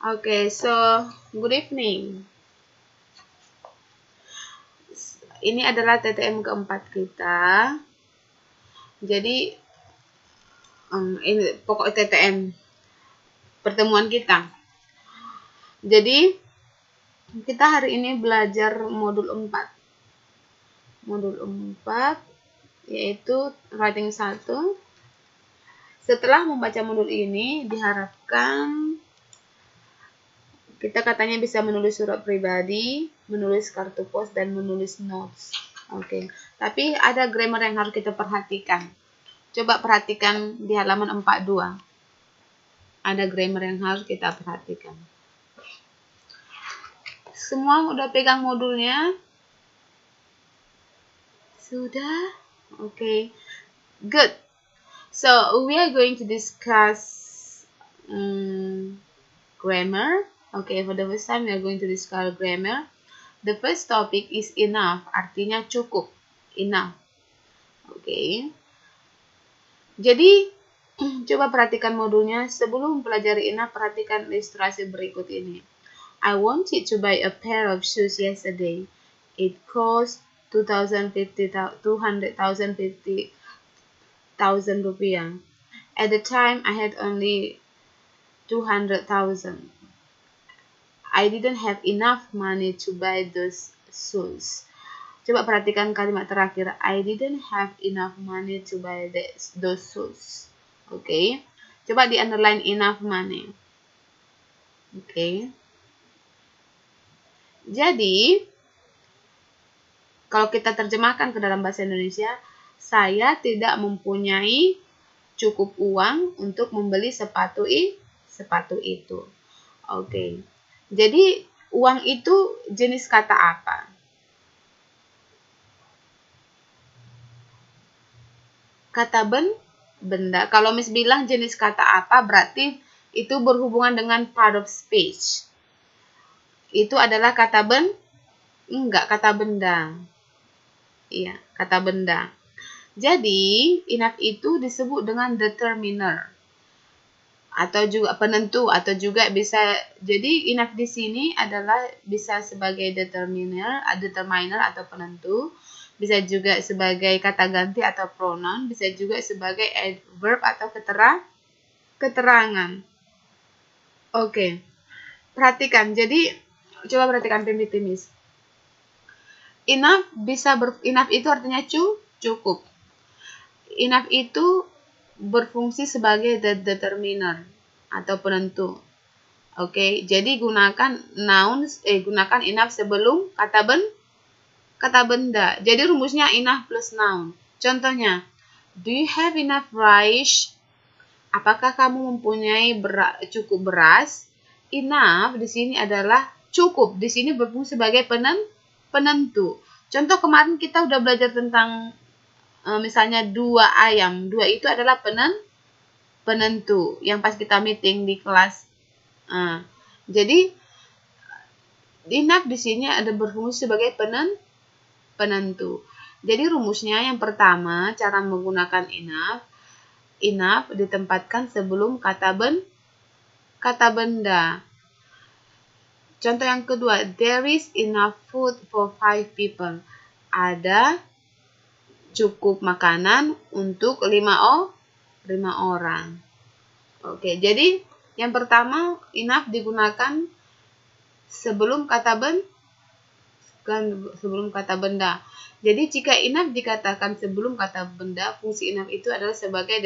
Okay, so good evening. Ini adalah TTM keempat kita. Jadi ini pokok TTM pertemuan kita. Jadi kita hari ini belajar modul 4. Modul 4 yaitu writing 1. Setelah membaca modul ini diharapkan kita katanya bisa menulis surat pribadi, menulis kartu pos, dan menulis notes. Oke. Tapi ada grammar yang harus kita perhatikan. Coba perhatikan di halaman 42. Ada grammar yang harus kita perhatikan. Semua udah pegang modulnya? Sudah? Oke. Good. So, we are going to discuss grammar. Okay, for the first time we are going to discuss grammar. The first topic is enough, artinya cukup. Enough. Okay. Jadi, coba perhatikan modulnya. Sebelum mempelajari enough, perhatikan ilustrasi berikut ini. I wanted to buy a pair of shoes yesterday. It cost 250,000 rupiah. At the time, I had only 200,000. I didn't have enough money to buy those shoes. Coba perhatikan kalimat terakhir. I didn't have enough money to buy those shoes. Oke. Coba di underline enough money. Oke. Jadi, kalau kita terjemahkan ke dalam bahasa Indonesia, saya tidak mempunyai cukup uang untuk membeli sepatu itu. Oke. Jadi, uang itu jenis kata apa? Kata benda. Kalau Miss bilang jenis kata apa, berarti itu berhubungan dengan part of speech. Itu adalah kata enggak, kata benda. Iya, kata benda. Jadi, enough itu disebut dengan determiner. Atau juga penentu, atau juga bisa, jadi enough di sini adalah bisa sebagai determiner atau penentu, bisa juga sebagai kata ganti atau pronoun, bisa juga sebagai adverb atau keterangan. Oke. Perhatikan, jadi coba perhatikan primitif. Enough itu artinya cukup. Enough itu berfungsi sebagai determiner atau penentu. Oke, jadi gunakan enough sebelum kata benda. Jadi rumusnya enough plus noun. Contohnya, do you have enough rice? Apakah kamu mempunyai cukup beras? Enough di sini adalah cukup. Di sini berfungsi sebagai penentu. Contoh kemarin kita udah belajar tentang misalnya 2 ayam. 2 itu adalah penentu yang pas kita meeting di kelas. Jadi enough di sini ada berfungsi sebagai penentu. Jadi rumusnya yang pertama, cara menggunakan enough ditempatkan sebelum kata benda. Contoh yang kedua, there is enough food for 5 people. Ada cukup makanan untuk 5 orang. Oke, jadi yang pertama enough digunakan sebelum kata benda. Jadi jika enough dikatakan sebelum kata benda, fungsi enough itu adalah sebagai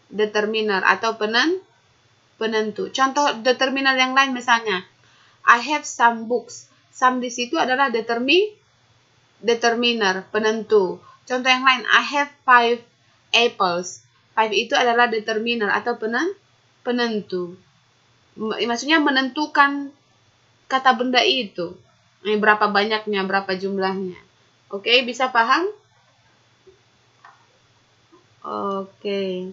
determiner atau penentu. Contoh determiner yang lain misalnya, I have some books. Some di situ adalah determiner, penentu. Contoh yang lain, I have 5 apples. 5 itu adalah determiner atau penentu. Maksudnya menentukan kata benda itu. Berapa banyaknya, berapa jumlahnya. Oke, bisa paham? Oke.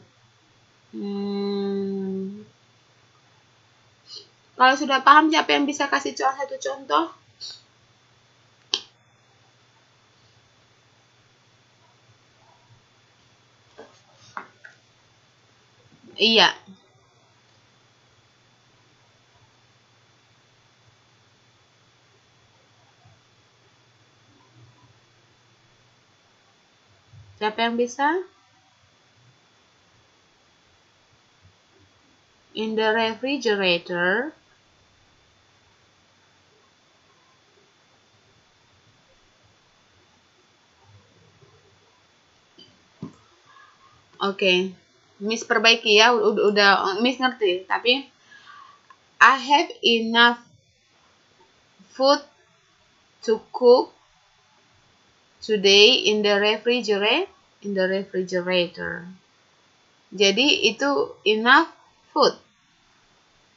Kalau sudah paham, siapa yang bisa kasih satu contoh? Iya. Siapa yang bisa? In the refrigerator. Oke. Miss perbaiki ya. Udah Miss ngerti. Tapi I have enough food to cook today in the refrigerator. Jadi itu enough food.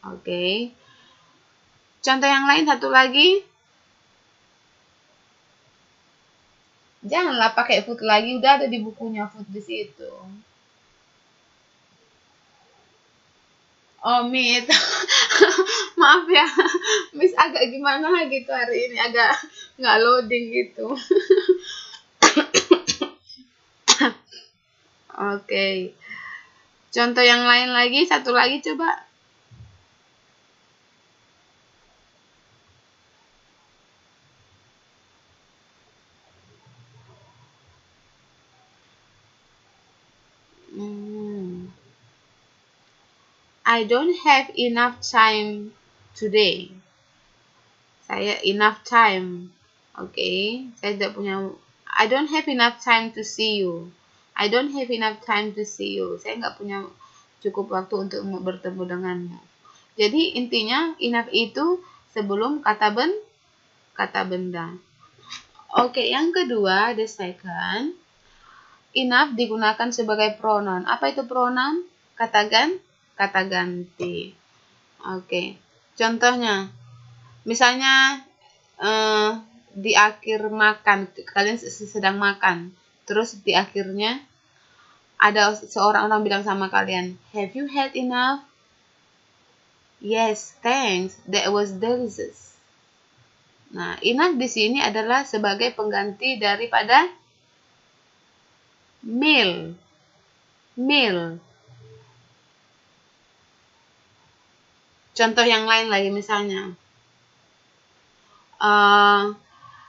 Oke. Contoh yang lain satu lagi. Janganlah pakai food lagi, udah ada di bukunya food di situ. Oh, Miss. Maaf ya. Miss agak gimana gitu hari ini, agak nggak loading gitu. Oke. Contoh yang lain lagi, satu lagi coba. I don't have enough time today. Saya enough time. Oke. Saya tidak punya. I don't have enough time to see you. I don't have enough time to see you. Saya nggak punya cukup waktu untuk bertemu denganmu. Jadi intinya enough itu sebelum kata benda. Oke, yang kedua, the second. Enough digunakan sebagai pronoun. Apa itu pronoun? Kata ganti. Oke. Contohnya, misalnya di akhir makan, kalian sedang makan, terus di akhirnya ada seorang orang bilang sama kalian, have you had enough? Yes, thanks. That was delicious. Nah, enough di sini adalah sebagai pengganti daripada meal. Contoh yang lain lagi, misalnya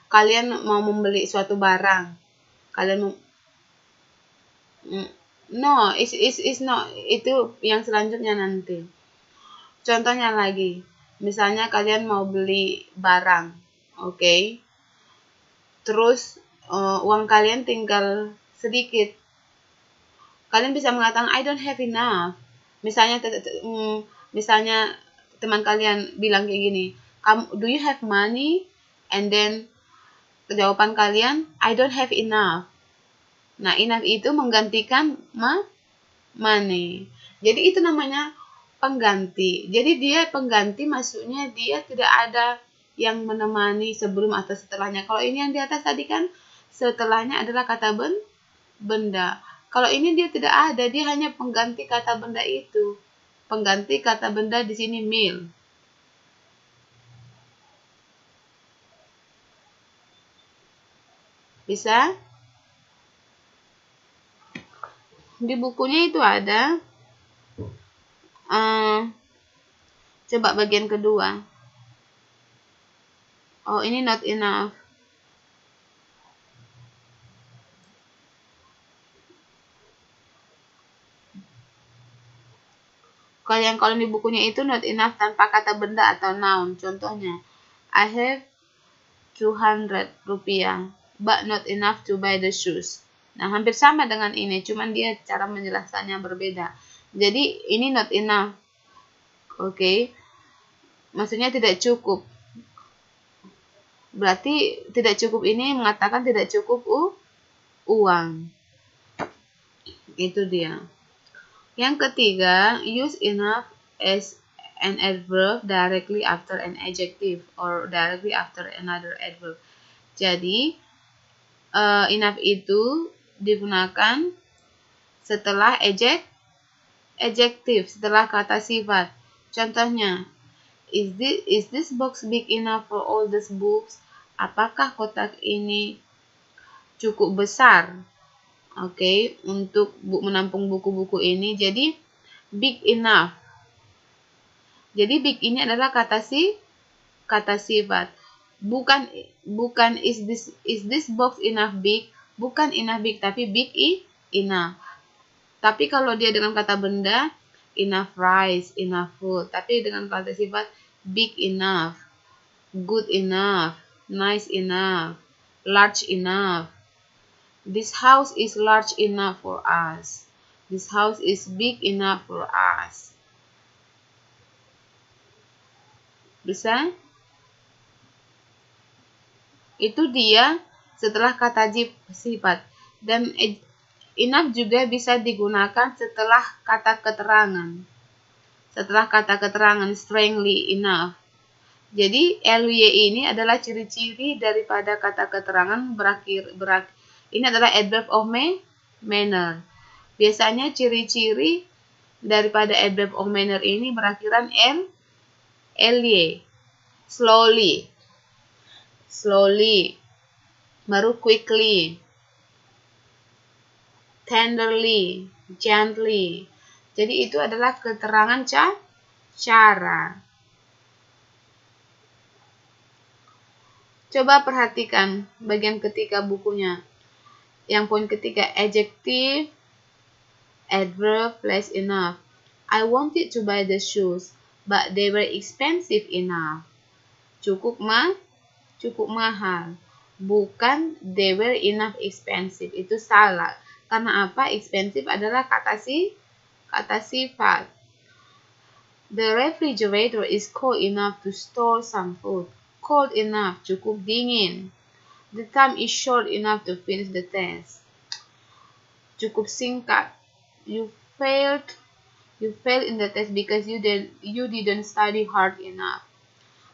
kalian mau membeli suatu barang, kalian no, is not, itu yang selanjutnya nanti. Contohnya lagi, misalnya kalian mau beli barang, oke? Terus uang kalian tinggal sedikit, kalian bisa mengatakan I don't have enough. Misalnya teman kalian bilang kayak gini, do you have money? And then jawaban kalian, I don't have enough. Nah, enough itu menggantikan money. Jadi itu namanya pengganti. Jadi dia pengganti, maksudnya dia tidak ada yang menemani sebelum atau setelahnya. Kalau ini yang di atas tadi kan setelahnya adalah kata benda. Kalau ini dia tidak ada, dia hanya pengganti kata benda itu. Pengganti kata benda di sini meal. Bisa? Di bukunya itu ada. Coba bagian kedua. Oh, ini not enough. Kalau di bukunya itu not enough tanpa kata benda atau noun. Contohnya, I have 200 rupiah, but not enough to buy the shoes. Nah, hampir sama dengan ini, cuman dia cara menjelaskannya berbeda. Jadi, ini not enough. Oke. Maksudnya tidak cukup. Berarti tidak cukup ini mengatakan tidak cukup uang. Itu dia. Yang ketiga, use enough as an adverb directly after an adjective or directly after another adverb. Jadi, enough itu digunakan setelah adjective, setelah kata sifat. Contohnya, is this box big enough for all these books? Apakah kotak ini cukup besar? Oke, untuk menampung buku-buku ini. Jadi big enough. Jadi big ini adalah kata sifat. Bukan is this box enough big, Bukan enough big, tapi big enough. Tapi kalau dia dengan kata benda, enough rice, enough food. Tapi dengan kata sifat, big enough, good enough, nice enough, large enough. This house is large enough for us. This house is big enough for us. Bisa? Itu dia setelah kata sifat. Dan enough juga bisa digunakan setelah kata keterangan. Setelah kata keterangan, strangely enough. Jadi ly ini adalah ciri-ciri daripada kata keterangan berakhir. Ini adalah adverb of manner. Biasanya ciri-ciri daripada adverb of manner ini berakhiran ly. Slowly, baru quickly, tenderly, gently. Jadi itu adalah keterangan cara. Coba perhatikan bagian ketiga bukunya. Yang poin ketiga, adjective, adverb plus enough. I wanted to buy the shoes, but they were expensive enough. Cukup mahal. Bukan they were enough expensive. Itu salah. Karena apa? Expensive adalah kata sifat. The refrigerator is cold enough to store some food. Cold enough, cukup dingin. The time is short enough to finish the test. Cukup singkat. You failed in the test because you didn't study hard enough.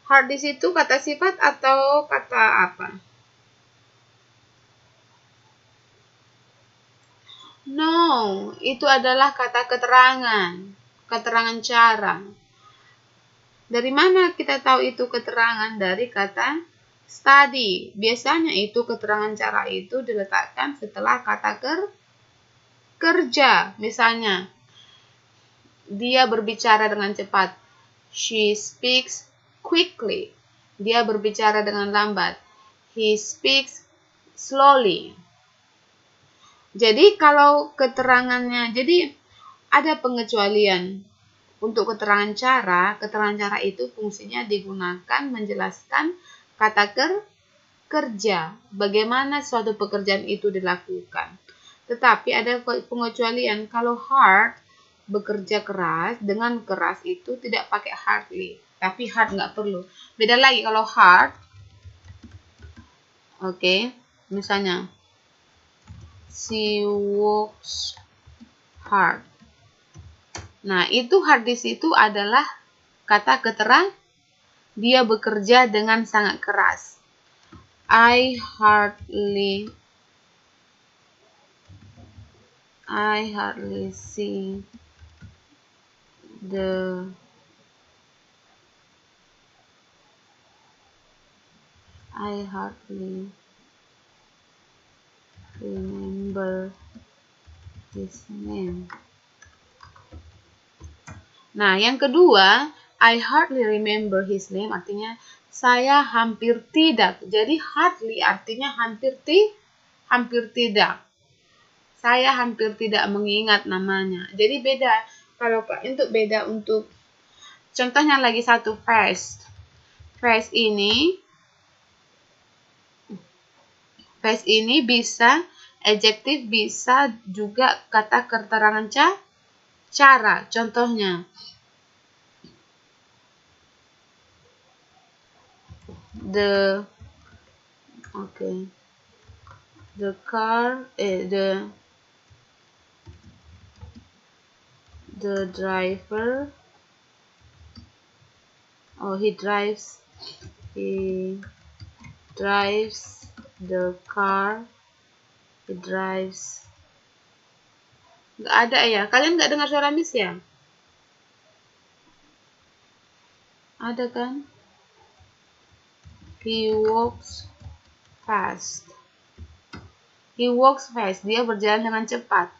Hard di situ kata sifat atau kata apa? No, itu adalah kata keterangan cara. Dari mana kita tahu itu keterangan? Dari kata study. Biasanya itu keterangan cara itu diletakkan setelah kata kerja. Misalnya, dia berbicara dengan cepat. She speaks quickly. Dia berbicara dengan lambat. He speaks slowly. Jadi kalau keterangannya, jadi ada pengecualian. Untuk keterangan cara itu fungsinya digunakan menjelaskan kata kerja. Bagaimana suatu pekerjaan itu dilakukan. Tetapi ada pengecualian. Kalau hard, bekerja keras, dengan keras itu tidak pakai hardly. Tapi hard nggak perlu. Beda lagi kalau hard. Oke, misalnya. She works hard. Nah, itu hard di situ adalah kata keterangan. Dia bekerja dengan sangat keras. I hardly see the remember his name. Nah, yang kedua, I hardly remember his name artinya saya hampir tidak. Jadi hardly artinya hampir tidak. Saya hampir tidak mengingat namanya. Jadi beda. Kalau untuk contohnya lagi satu fast. Fast ini bisa adjektif, bisa juga kata keterangan cara. Contohnya, the driver, he drives the car. He drives. Nggak ada ya? Kalian nggak dengar suara Miss ya? Ada kan? He walks fast. Dia berjalan dengan cepat.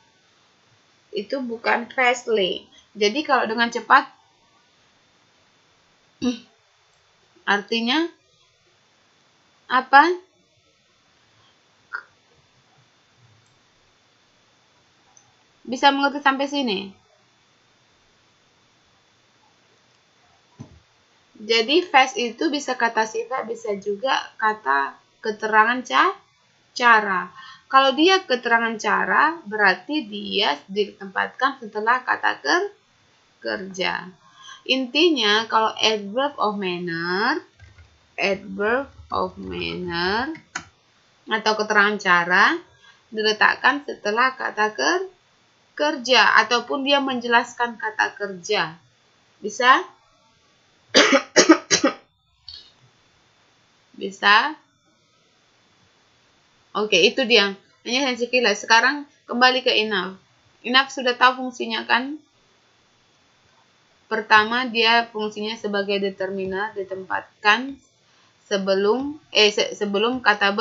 Itu bukan fastly. Jadi kalau dengan cepat artinya apa? Bisa mengerti sampai sini? Jadi face itu bisa kata sifat, bisa juga kata keterangan cara. Kalau dia keterangan cara, berarti dia ditempatkan setelah kata kerja. Intinya kalau adverb of manner atau keterangan cara diletakkan setelah kata kerja ataupun dia menjelaskan kata kerja. Bisa? Bisa? Oke, itu dia. Hanya sekilas. Sekarang kembali ke enough. Enough sudah tahu fungsinya kan? Pertama, dia fungsinya sebagai determiner, ditempatkan sebelum kata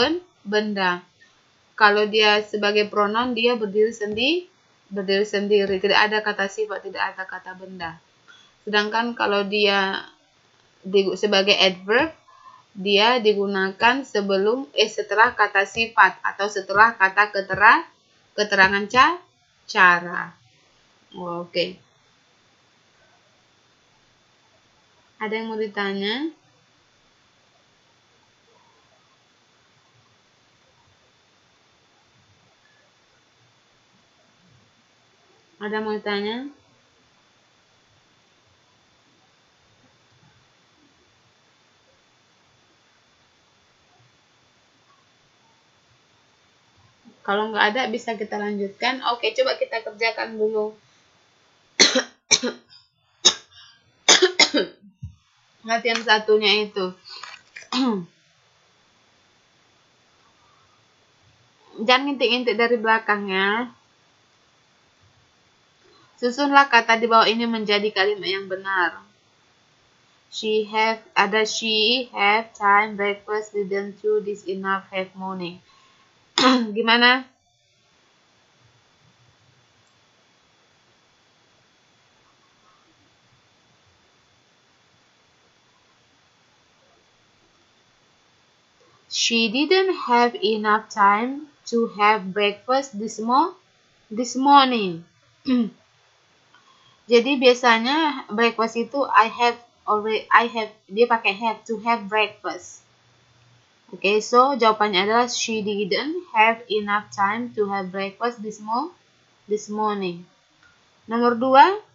benda. Kalau dia sebagai pronoun, dia berdiri sendiri. Tidak ada kata sifat, tidak ada kata benda. Sedangkan kalau dia sebagai adverb, dia digunakan setelah kata sifat atau setelah kata keterangan cara. Oke. Ada yang mau ditanya? Ada yang mau ditanya? Kalau nggak ada, bisa kita lanjutkan. Oke, coba kita kerjakan dulu. Latihan satunya itu. Jangan ngintip-ngintip dari belakang ya. Susunlah kata di bawah ini menjadi kalimat yang benar. She have time breakfast, didn't you? This enough have morning. Gimana? She didn't have enough time to have breakfast this morning. Jadi biasanya breakfast itu dia pakai have to have breakfast. Oke, so jawabannya adalah she didn't have enough time to have breakfast this morning. Nomor 2.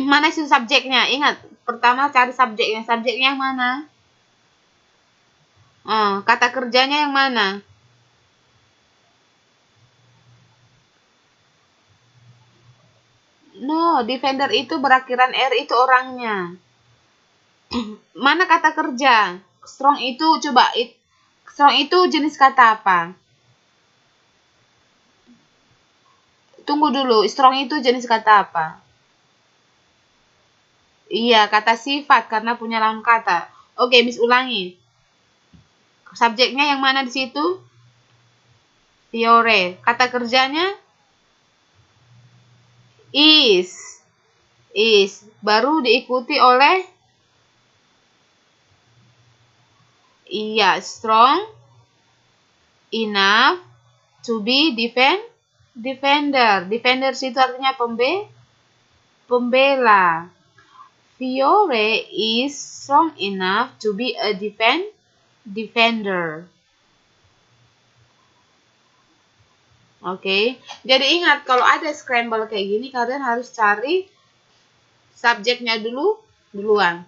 Mana sih subjeknya? Ingat, pertama cari subjeknya. Subjeknya yang mana? Kata kerjanya yang mana? No, defender itu berakhiran R, itu orangnya. Mana kata kerja? Strong itu jenis kata apa? Tunggu dulu, strong itu jenis kata apa? Iya, kata sifat karena punya lawan kata. Oke, Miss ulangi. Subjeknya yang mana di situ? Fiore. Kata kerjanya? Is. Baru diikuti oleh? Iya, strong enough to be defender. Defender itu artinya pembela. Fiore is strong enough to be a defender. Oke, jadi ingat kalau ada scramble kayak gini, kalian harus cari subjeknya duluan.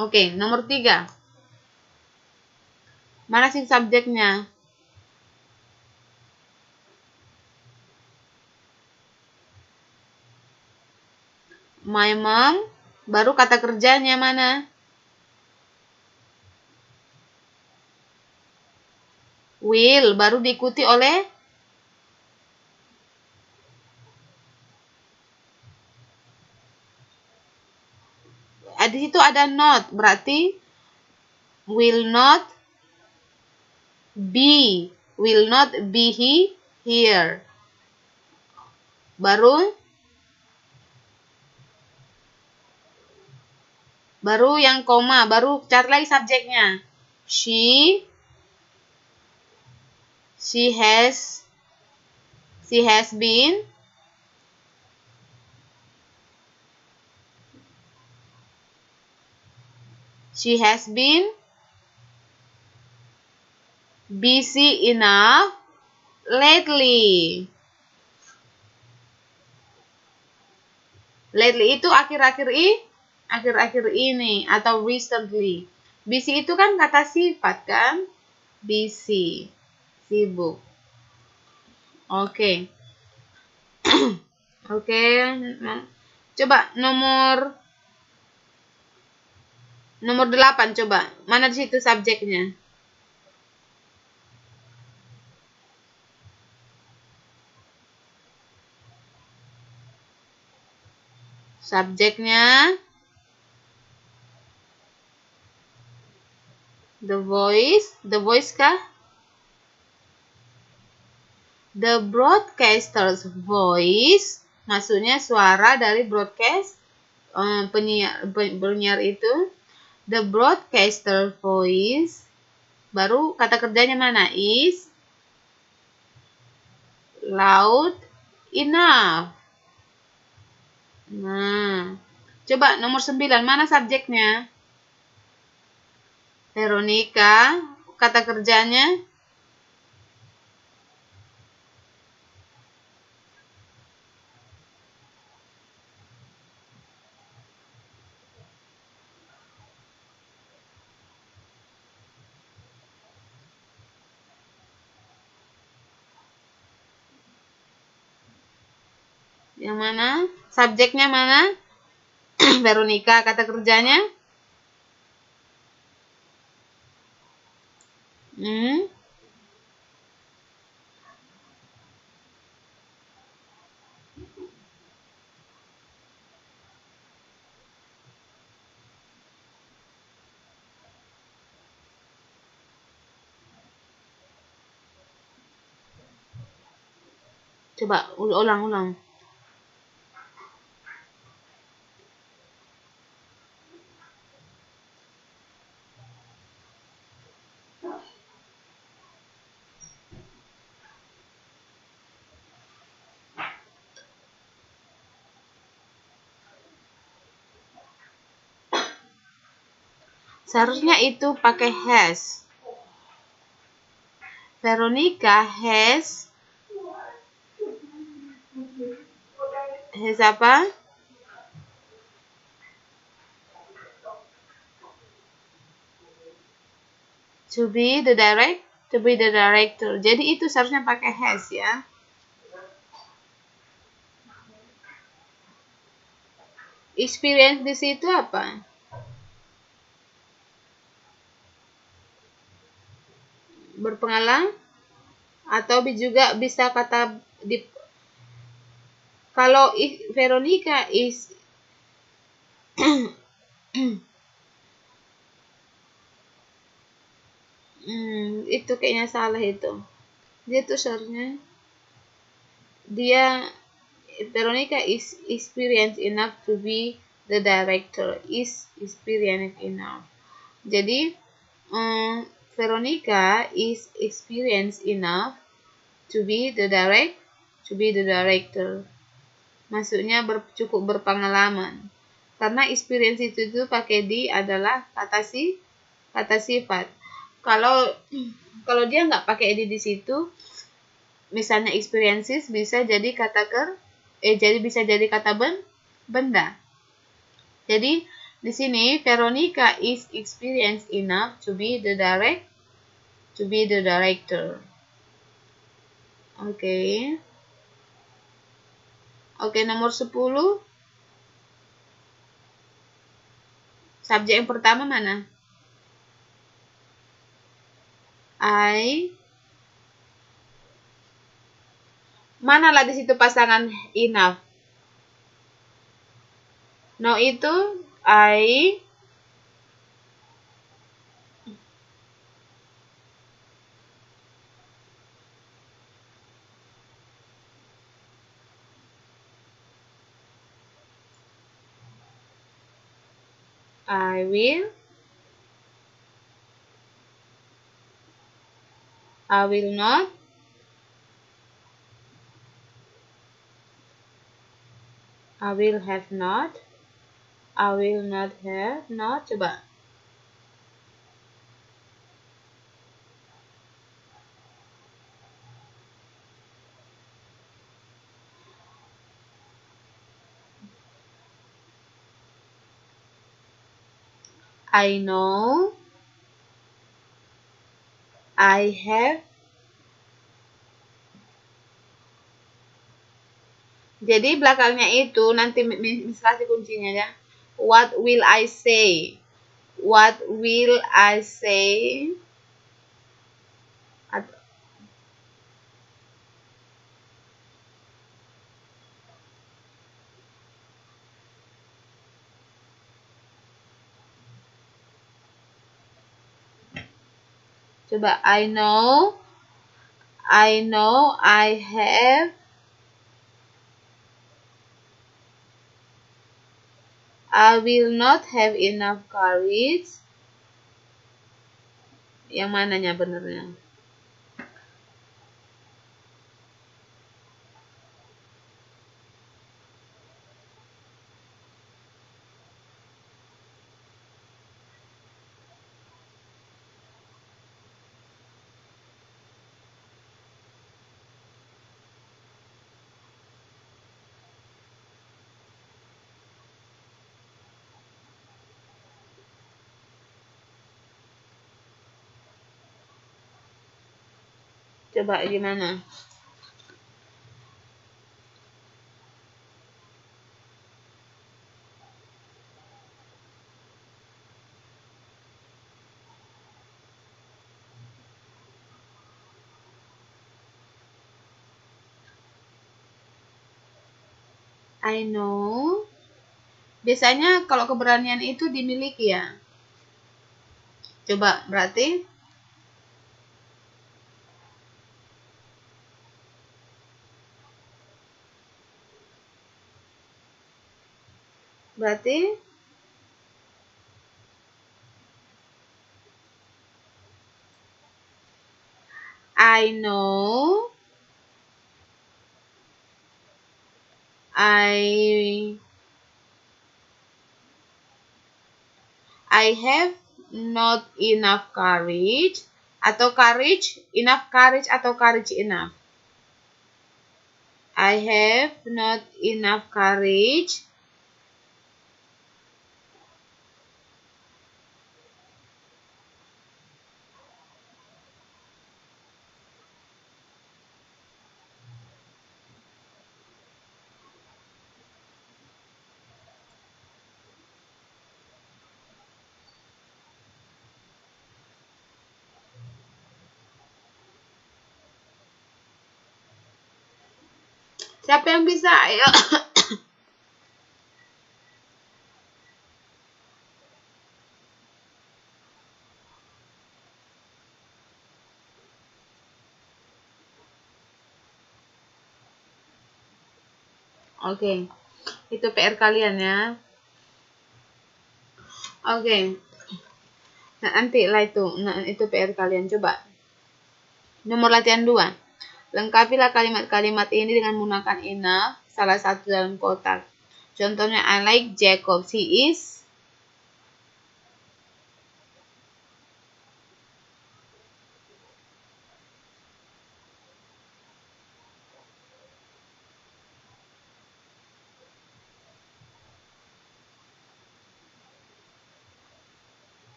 Oke, nomor 3. Mana sih subjeknya? My mom, baru kata kerjanya mana? Will, baru diikuti oleh? Di situ ada not, berarti will not be here. Baru Baru yang koma, baru cari lagi subjeknya. She has been busy enough lately. Lately itu akhir-akhir ini atau recently. Busy itu kan kata sifat kan? Busy, sibuk. Oke. Oke. Coba nomor 8 coba. Mana di situ subjeknya? Subjeknya the voice kah? The broadcaster's voice, maksudnya suara dari broadcast, penyiar itu. The broadcaster voice, baru kata kerjanya mana? Is loud enough. Nah, coba nomor 9, mana subjeknya? Veronica, kata kerjanya? Yang mana? Subjeknya mana? Veronica, kata kerjanya? Coba ulang. Seharusnya itu pakai has. Veronica has apa? To be the director. Jadi itu seharusnya pakai has ya. Experience di situ apa? Berpengalaman atau juga bisa kata kalau Veronica is itu kayaknya salah itu. Dia tuh seharusnya Veronica is experienced enough to be the director. Is experienced enough. Jadi Veronica is experienced enough to be the director. Maksudnya cukup berpengalaman. Karena experience itu pakai di adalah kata sifat. Kalau dia nggak pakai di situ, misalnya experiences bisa jadi bisa jadi kata benda. Jadi di sini Veronica is experienced enough to be the director. Oke, nomor 10. Subjek yang pertama mana? Manalah di situ pasangan enough? No itu I I will. I will not. I will have not. I will not have not. Coba. I know. I have. Jadi belakangnya itu nanti misalnya kuncinya ya. What will I say? What will I say? Coba I know. I know I have. I will not have enough courage. Yang mananya benernya? Coba gimana? I know. Biasanya kalau keberanian itu dimiliki ya. Coba berarti I know. I have not enough courage atau courage enough enough. I have not enough courage. Siapa yang bisa? Ayo. Oke. Itu PR kalian ya. Oke. Nah, nanti lah itu. Nah, itu PR kalian. Coba. Nomor latihan 2. Lengkapilah kalimat-kalimat ini dengan menggunakan enough, salah satu dalam kotak. Contohnya, I like Jacob. He is.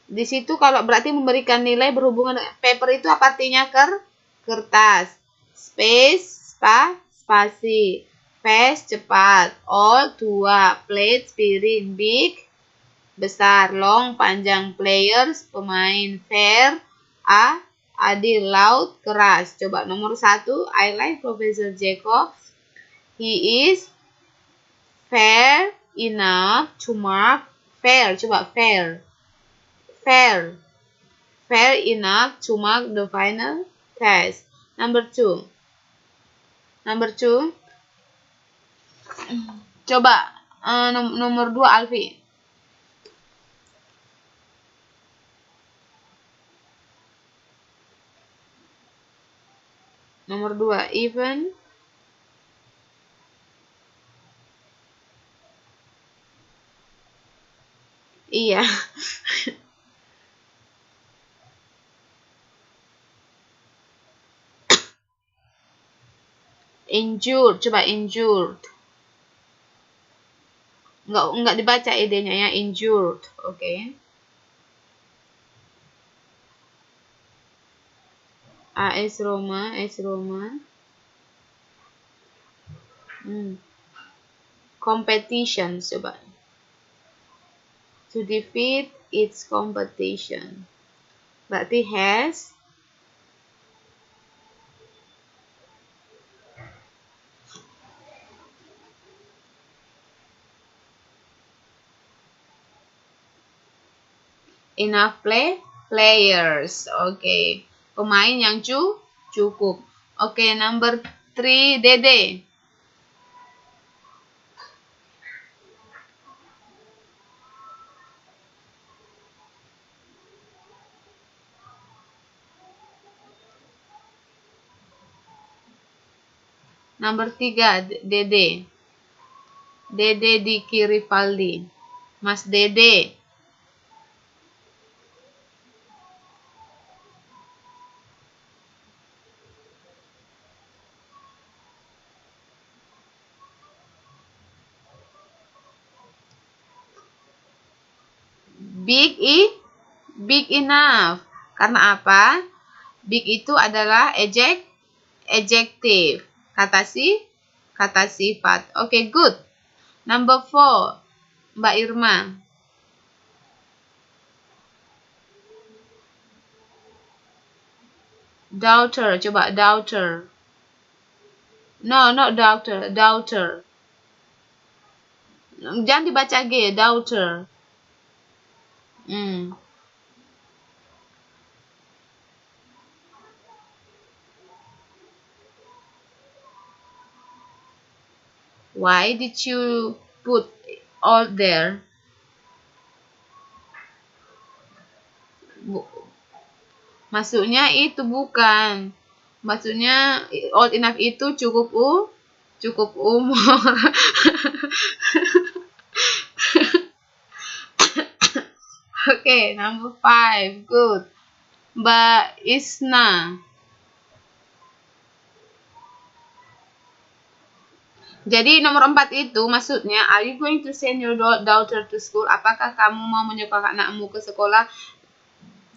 Di situ kalau berarti memberikan nilai berhubungan dengan paper itu apa artinya? Kertas. Space, spasi. Fast, cepat. Old, tua. Plate, piring. Big, besar. Long, panjang. Players, pemain. Fair, adil. Loud, keras. Coba nomor 1, I like Professor Jacob. He is fair enough to mark. Fair, coba fair. Fair enough to mark the final test. Number 2. Coba nomor 2 Alfi. Nomor 2, even. Iya. Injured, coba injured. Enggak dibaca idenya ya, injured. Oke. AS Roma. Competition, coba. To defeat its competition. Berarti has enough players. Oke. Pemain yang cukup. Oke, number 3, Dede. Number 3, Dede. Dede Diki Rivaldi. Mas Dede. Big enough. Karena apa? Big itu adalah adjective. Kata sifat. Oke, good. Number 4, Mbak Irma. Daughter, coba daughter. No, not daughter. Jangan dibaca G, daughter. Why did you put all there? Maksudnya itu bukan. Maksudnya old enough itu cukup umur. Oke, number 5. Good. Mbak Isna. Jadi nomor 4 itu maksudnya, are you going to send your daughter to school? Apakah kamu mau menyekolahkan anakmu ke sekolah?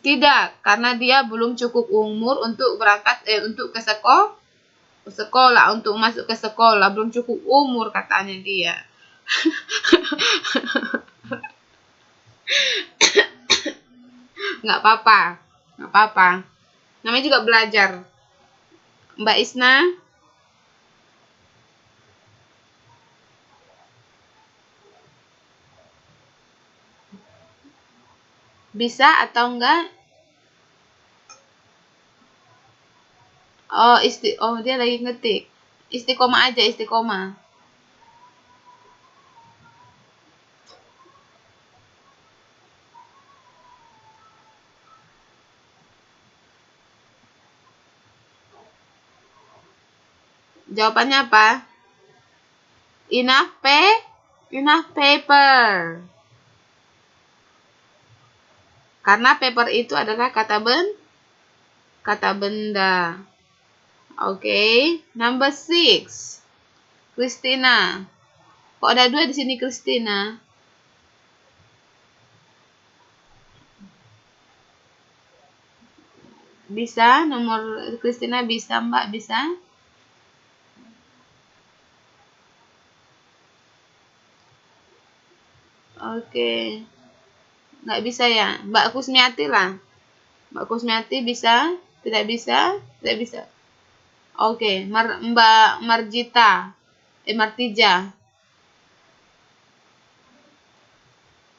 Tidak, karena dia belum cukup umur untuk berangkat untuk ke sekolah, untuk masuk ke sekolah, belum cukup umur katanya dia. Nggak apa-apa. Namanya juga belajar. Mbak Isna. Bisa atau enggak? Oh, dia lagi ngetik. Istiqomah aja, istiqomah. Jawabannya apa? Enough paper. Karena paper itu adalah kata benda. Oke, number 6. Christina. Kok ada 2 di sini Christina? Bisa, nomor Christina bisa, Mbak, bisa? Oke. Nggak bisa ya? Mbak Kusmiati lah. Mbak Kusmiati bisa? Tidak bisa? Tidak bisa. Oke, Mbak Martija.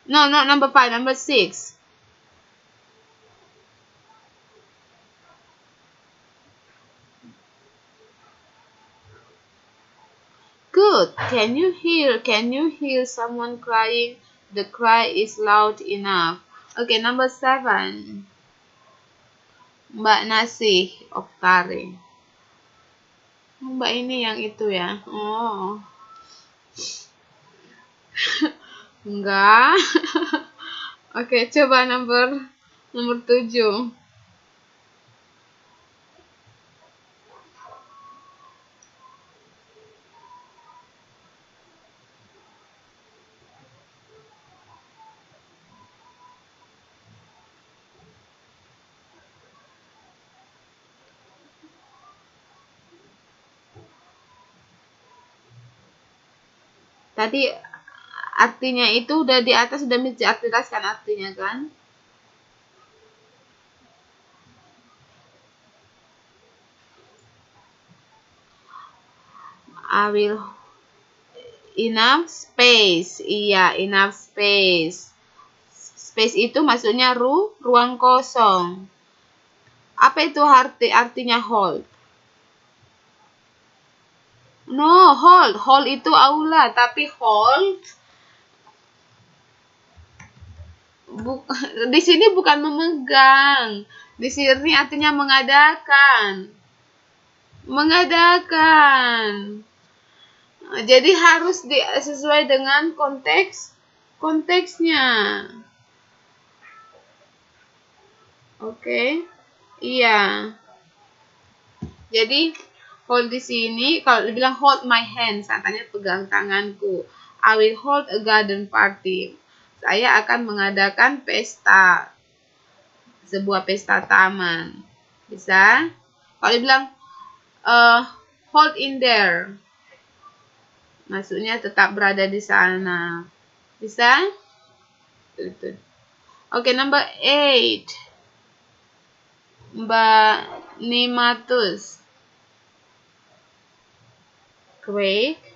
No, number 5, number 6. Good. Can you hear someone crying? The cry is loud enough. Okay, number 7. Mbak Nasih Oktari. Mbak ini yang itu ya. Oh. Enggak. Oke, coba nomor 7. Tadi artinya itu udah di atas sudah dijelaskan artinya kan? I will enough space. Iya, enough space. Space itu maksudnya ruang kosong. Apa itu artinya hold? No, hold. Hold itu aula, tapi hold di sini bukan memegang. Di sini artinya mengadakan. Mengadakan. Jadi harus sesuai dengan konteksnya. Oke. Iya. Jadi hold di sini kalau dibilang hold my hand, katanya pegang tanganku. I will hold a garden party. Saya akan mengadakan pesta. Sebuah pesta taman. Bisa? Kalau dibilang hold in there. Maksudnya tetap berada di sana. Bisa? Oke, number 8. Mbak Nimatus. Quake.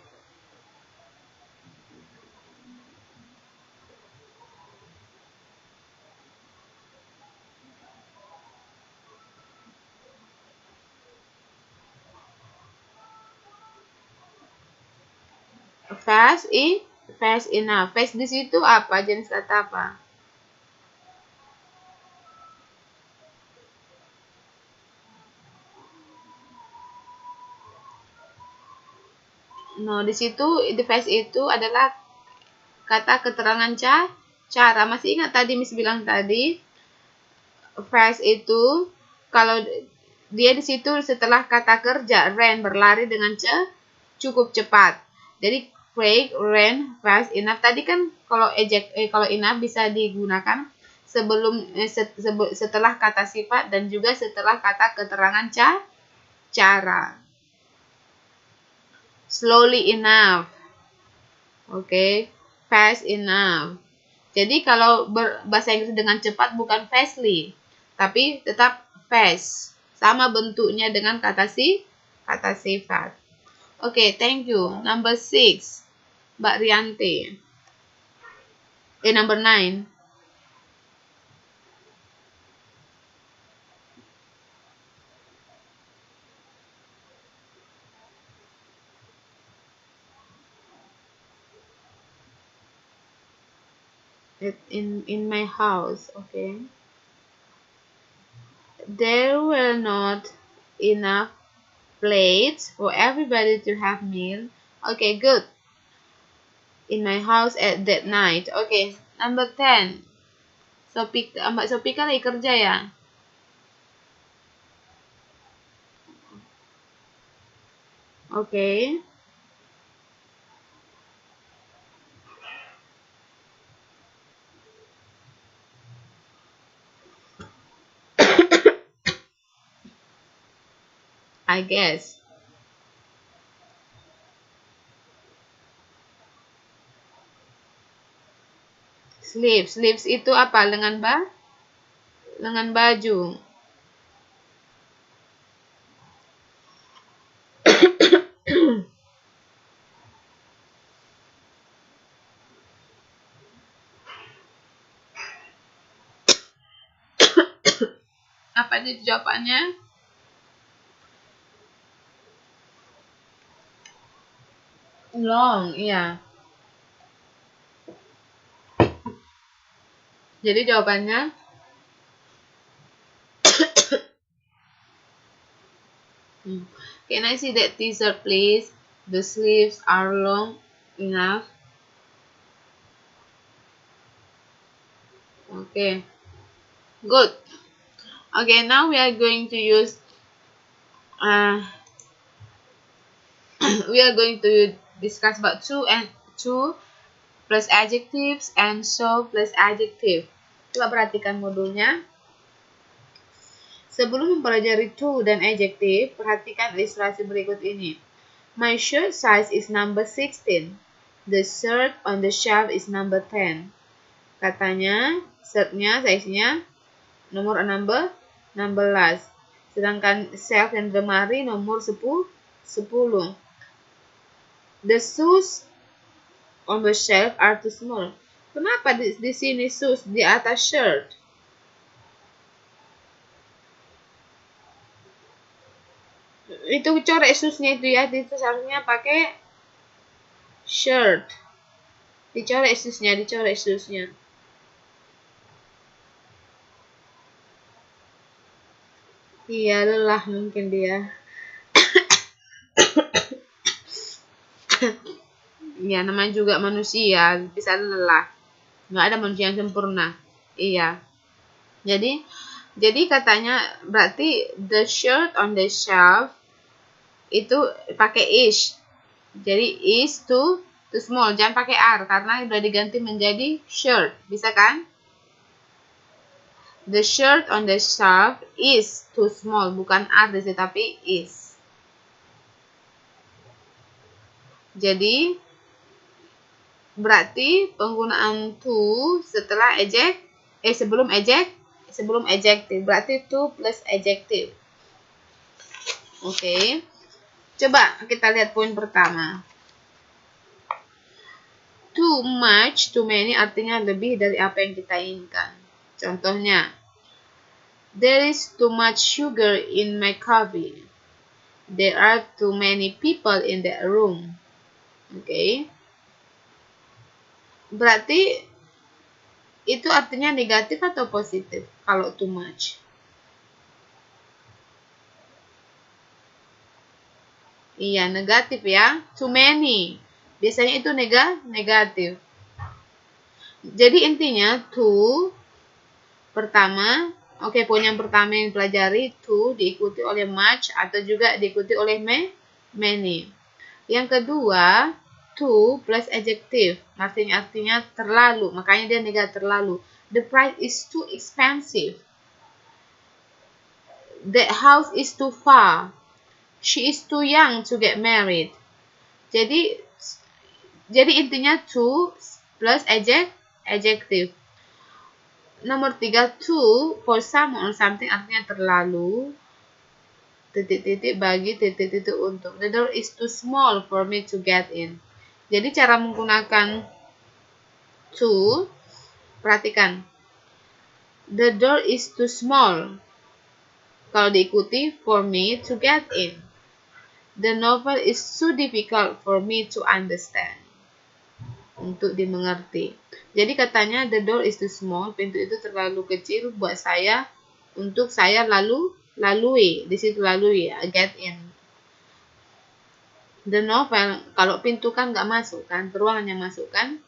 Fast enough. Fast di situ apa? Jenis kata apa? No, di situ the fast itu adalah kata keterangan cara. Masih ingat tadi Miss bilang tadi fast itu kalau dia di situ setelah kata kerja ran berlari dengan cukup cepat. Jadi quick, ran, fast, enough. Tadi kan kalau enough bisa digunakan setelah kata sifat dan juga setelah kata keterangan cara. Slowly enough. Oke, fast enough. Jadi kalau bahasa Inggris dengan cepat bukan fastly, tapi tetap fast. Sama bentuknya dengan kata sifat. Oke, thank you. Number 6. Mbak Rianti. Number 9. In my house, okay. There were not enough plates for everybody to have meal. Okay, good. In my house at that night. Okay, number 10. Mbak Sophie kan lagi kerja ya? Okay. I guess. Sleeves itu apa? Lengan baju. Apa itu jawabannya? Long, iya. Jadi jawabannya Can I see that t-shirt, please? The sleeves are long enough. Okay, good. Okay, now we are going to use we are going to discuss about to plus adjectives and so plus adjective. Coba perhatikan modulnya. Sebelum mempelajari to dan adjective, perhatikan ilustrasi berikut ini. My shirt size is number 16. The shirt on the shelf is number 10. Katanya, shirtnya, size-nya nomor 16. Sedangkan shelf dan lemari nomor 10. The shoes on the shelf are too small. Kenapa di sini shoes di atas shirt? Itu coret shoesnya itu ya, itu seharusnya pakai shirt. Dicoret shoesnya. Iya, lelah mungkin dia. Ya, namanya juga manusia, bisa lelah. Nggak ada manusia yang sempurna. Iya. Jadi katanya berarti the shirt on the shelf itu pakai is. Jadi is too small, jangan pakai are karena udah diganti menjadi shirt. Bisa kan? The shirt on the shelf is too small, bukan are di situ tapi is. Jadi berarti penggunaan to setelah sebelum adjective, berarti to plus adjective. Oke. Coba kita lihat poin pertama. Too much, too many artinya lebih dari apa yang kita inginkan. Contohnya, there is too much sugar in my coffee. There are too many people in that room. Oke. Berarti itu artinya negatif atau positif kalau too much? Iya, negatif ya. Too many. Biasanya itu negatif. Jadi intinya to pertama, poin yang pertama yang pelajari to diikuti oleh much atau juga diikuti oleh many. Yang kedua, to plus adjective. Artinya terlalu, makanya dia negatif terlalu. The price is too expensive. That house is too far. She is too young to get married. Jadi intinya to plus adjective. Nomor 3, to for someone or something artinya terlalu, titik-titik bagi titik-titik untuk. The door is too small for me to get in. Jadi cara menggunakan to, perhatikan. The door is too small. Kalau diikuti for me to get in. The novel is too difficult for me to understand. Untuk dimengerti. Jadi katanya the door is too small, pintu itu terlalu kecil buat saya, untuk saya lalui. Di situ lalui, get in. The novel, kalau pintu kan nggak masuk kan, ruangan yang masuk kan,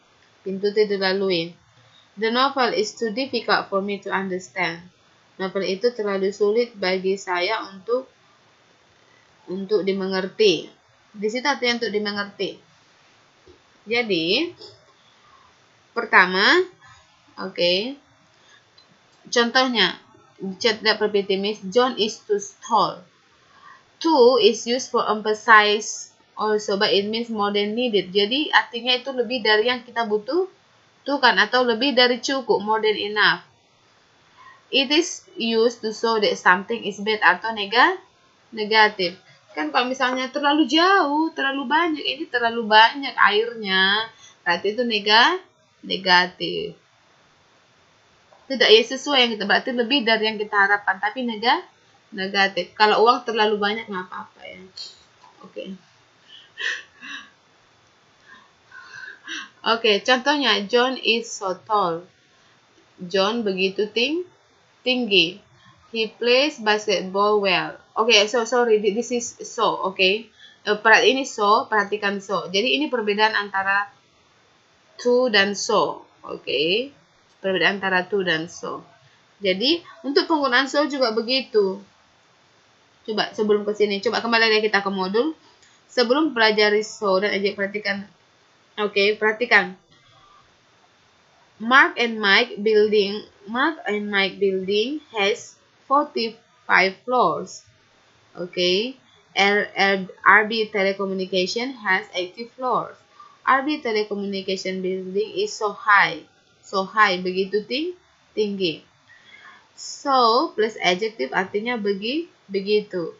pintu itu dilalui. The novel is too difficult for me to understand. Novel itu terlalu sulit bagi saya untuk dimengerti. Di situ artinya untuk dimengerti. Jadi pertama, contohnya chat perpetimis, John is too tall. To is used for emphasize also, but it means more than needed. Jadi artinya itu lebih dari yang kita butuhkan atau lebih dari cukup, more than enough. It is used to show that something is bad atau negatif. Kan kalau misalnya terlalu jauh, terlalu banyak, ini terlalu banyak airnya, berarti itu negatif. Tidak ya sesuai yang kita, berarti lebih dari yang kita harapkan, tapi negatif. Kalau uang terlalu banyak nggak apa-apa ya. Oke, contohnya John is so tall. John begitu tinggi. He plays basketball well. Okay, so sorry, this is so. Okay, ini so, perhatikan so. Jadi ini perbedaan antara to dan so. Okay, perbedaan antara to dan so. Jadi untuk penggunaan so juga begitu. Coba sebelum ke sini, coba kembali lagi kita ke modul. Sebelum pelajari so dan ejek, perhatikan. Okay, perhatikan. Mark and Mike building has 45 floors. Okay. RB Telecommunication has 80 floors. RB Telecommunication building is so high. So high, begitu tinggi. So plus adjective artinya begitu.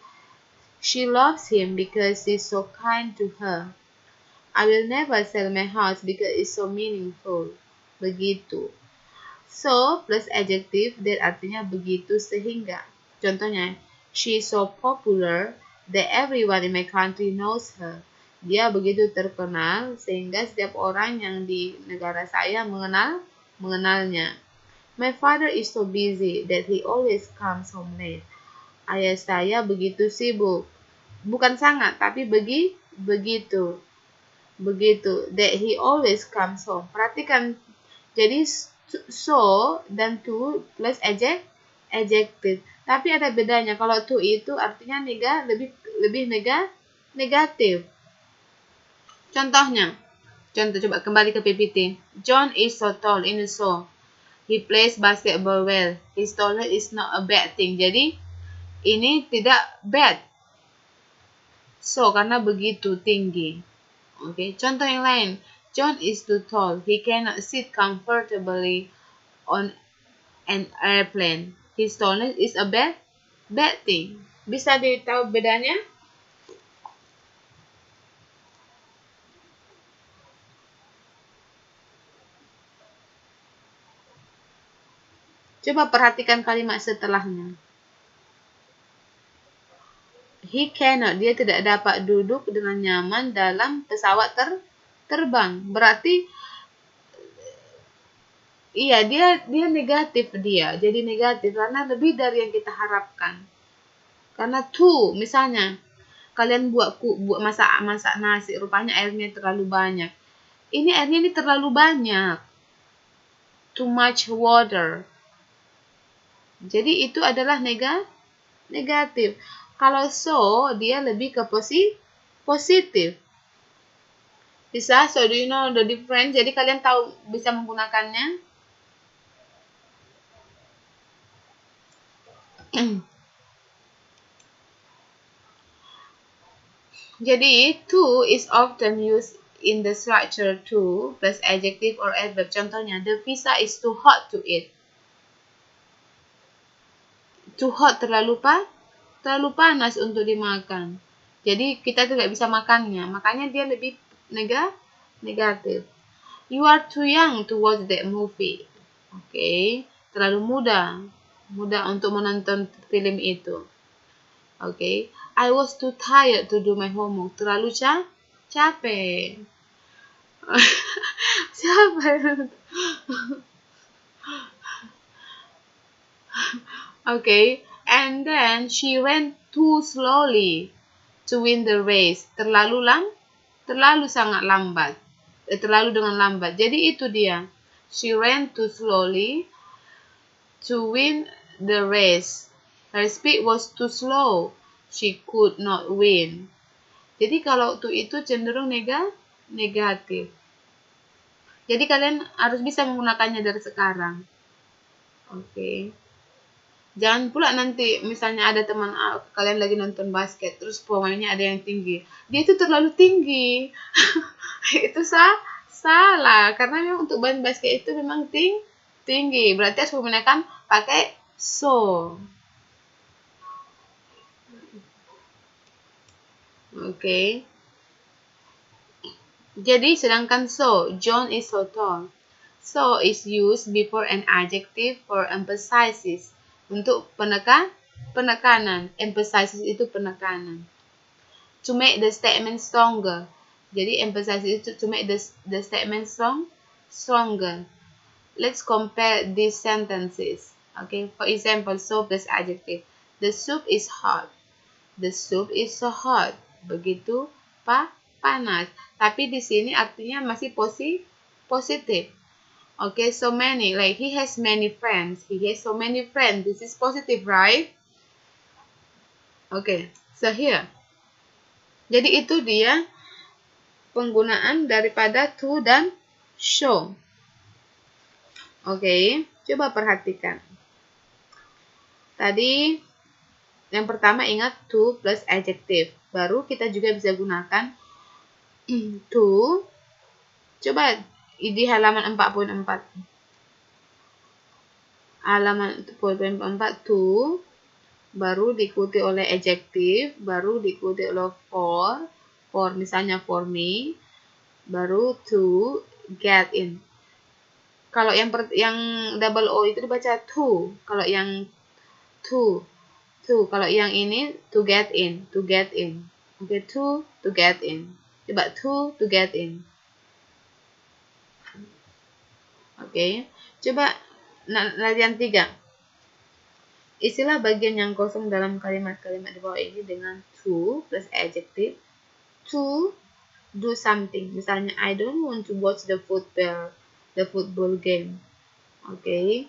She loves him because he's so kind to her. I will never sell my house because it's so meaningful. Begitu. So plus adjective that artinya begitu sehingga. Contohnya, she is so popular that everyone in my country knows her. Dia begitu terkenal sehingga setiap orang yang di negara saya mengenalnya. My father is so busy that he always comes home late. Ayah saya begitu sibuk. Bukan sangat, tapi begitu. That he always comes home. Perhatikan, jadi so dan to plus adjective. Tapi ada bedanya. Kalau to itu artinya lebih negatif. Contohnya, coba kembali ke PPT. John is so tall. Ini so. He plays basketball well. His tallness is not a bad thing. Jadi ini tidak bad. So karena begitu tinggi. Oke, contoh yang lain. John is too tall. He cannot sit comfortably on an airplane. His tallness is a bad thing. Bisa ditahu bedanya? Coba perhatikan kalimat setelahnya. He cannot, dia tidak dapat duduk dengan nyaman dalam pesawat terbang. Berarti iya, dia negatif dia. Jadi negatif karena lebih dari yang kita harapkan. Karena to, misalnya kalian buat masak nasi, rupanya airnya terlalu banyak. Airnya ini terlalu banyak. Too much water. Jadi itu adalah negatif. Kalau so, dia lebih ke positif. Bisa, so do you know the difference? Jadi kalian tahu bisa menggunakannya. Jadi, to is often used in the structure to plus adjective or adverb. Contohnya, the pizza is too hot to eat. Too hot, terlalu panas untuk dimakan. Jadi kita tidak bisa makannya. Makanya dia lebih negatif. You are too young to watch that movie. Oke, terlalu muda untuk menonton film itu. Oke, I was too tired to do my homework. Terlalu capek. Siapa? Okay, and then she ran too slowly to win the race. Terlalu sangat lambat. Terlalu dengan lambat. Jadi itu dia. She ran too slowly to win the race. Her speed was too slow. She could not win. Jadi kalau to itu cenderung negatif. Jadi kalian harus bisa menggunakannya dari sekarang. Oke. Jangan pula nanti misalnya ada teman kalian lagi nonton basket, terus pemainnya ada yang tinggi. Dia itu terlalu tinggi. Itu salah. Karena memang untuk main basket itu memang tinggi. Berarti harus menggunakan pakai so. Oke. Jadi sedangkan so, John is so tall. So is used before an adjective for emphasis. Untuk penekanan. Emphasizes itu penekanan. To make the statement stronger. Jadi emphasizes itu to make the statement stronger. Let's compare these sentences. Okay, for example, so plus adjective. The soup is hot. The soup is so hot. Begitu panas. Tapi di sini artinya masih positif. Okay, so many. Like he has many friends. He has so many friends. This is positive, right? Okay, so here. Jadi itu dia penggunaan daripada to dan show. Oke, coba perhatikan. Tadi yang pertama ingat to plus adjective. Baru kita juga bisa gunakan to. Coba di halaman 44. Halaman 44 to, baru diikuti oleh adjective, baru diikuti oleh for misalnya for me, baru to get in. Kalau yang double O itu dibaca to. Kalau yang to, kalau yang ini to get in. Oke, to get in. Coba to get in. Oke, coba latihan 3. Isilah bagian yang kosong dalam kalimat-kalimat di bawah ini dengan to plus adjective. To do something. Misalnya, I don't want to watch the football game. Oke.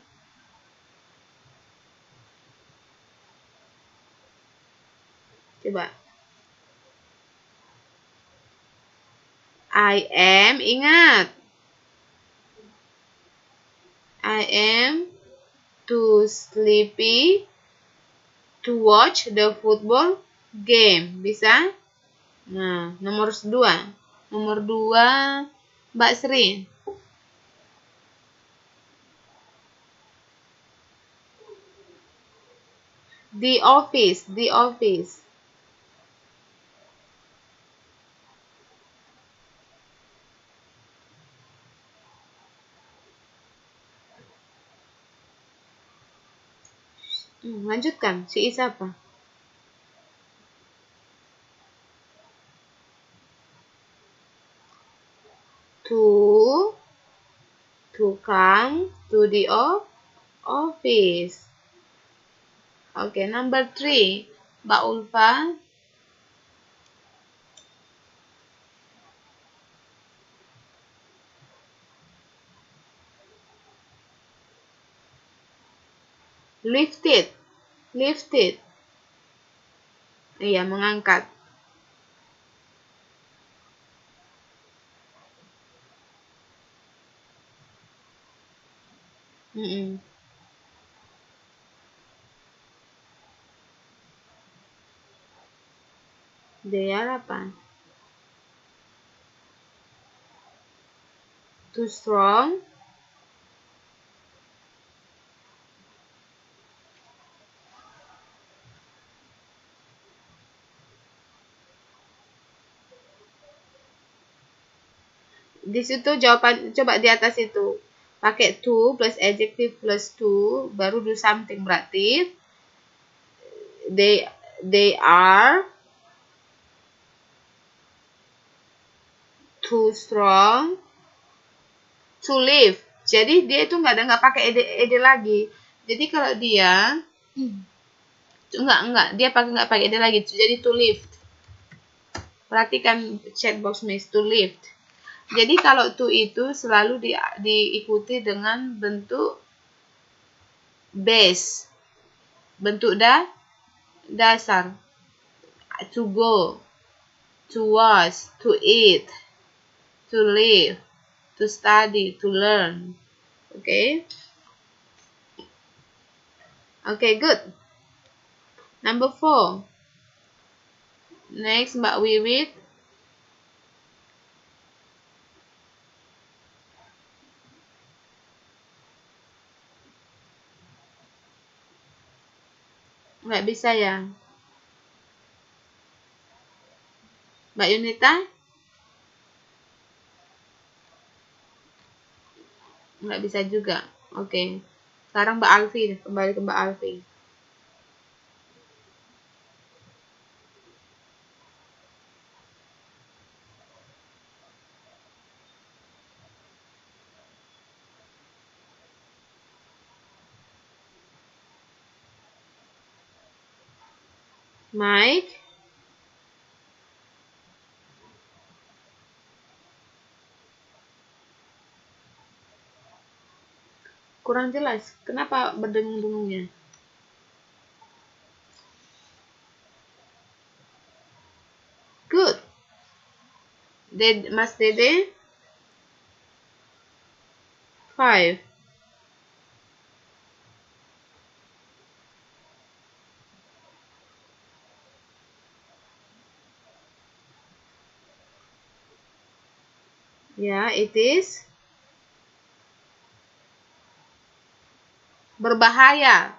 Coba. I am, ingat. I am too sleepy to watch the football game. Bisa? Nah, nomor 2. Nomor 2, Mbak Sri. The office. Lanjutkan, si is apa? To come to the office. Okay, number 3, Mbak Ulfa. Lifted. Iya, mengangkat. They are apa? Too strong. Di situ jawaban, coba di atas itu. Pakai to plus adjective plus to, baru do something. Berarti they are too strong to live. Jadi dia itu nggak pakai ed lagi. Jadi kalau dia dia nggak pakai ed lagi. Jadi to lift. Perhatikan chat box miss, to lift. Jadi kalau to itu selalu diikuti dengan bentuk base, bentuk dasar. To go, to wash, to eat, to live, to study, to learn. Okay? Okay, good. Number 4. Next, Mbak Wiwit. Nggak bisa ya? Mbak Yunita? Nggak bisa juga. Oke. Sekarang Mbak Alfi, kembali ke Mbak Alfi. Mike kurang jelas. Kenapa berdengung-dengungnya? Good. Mas Dede 5. Ya, it is berbahaya.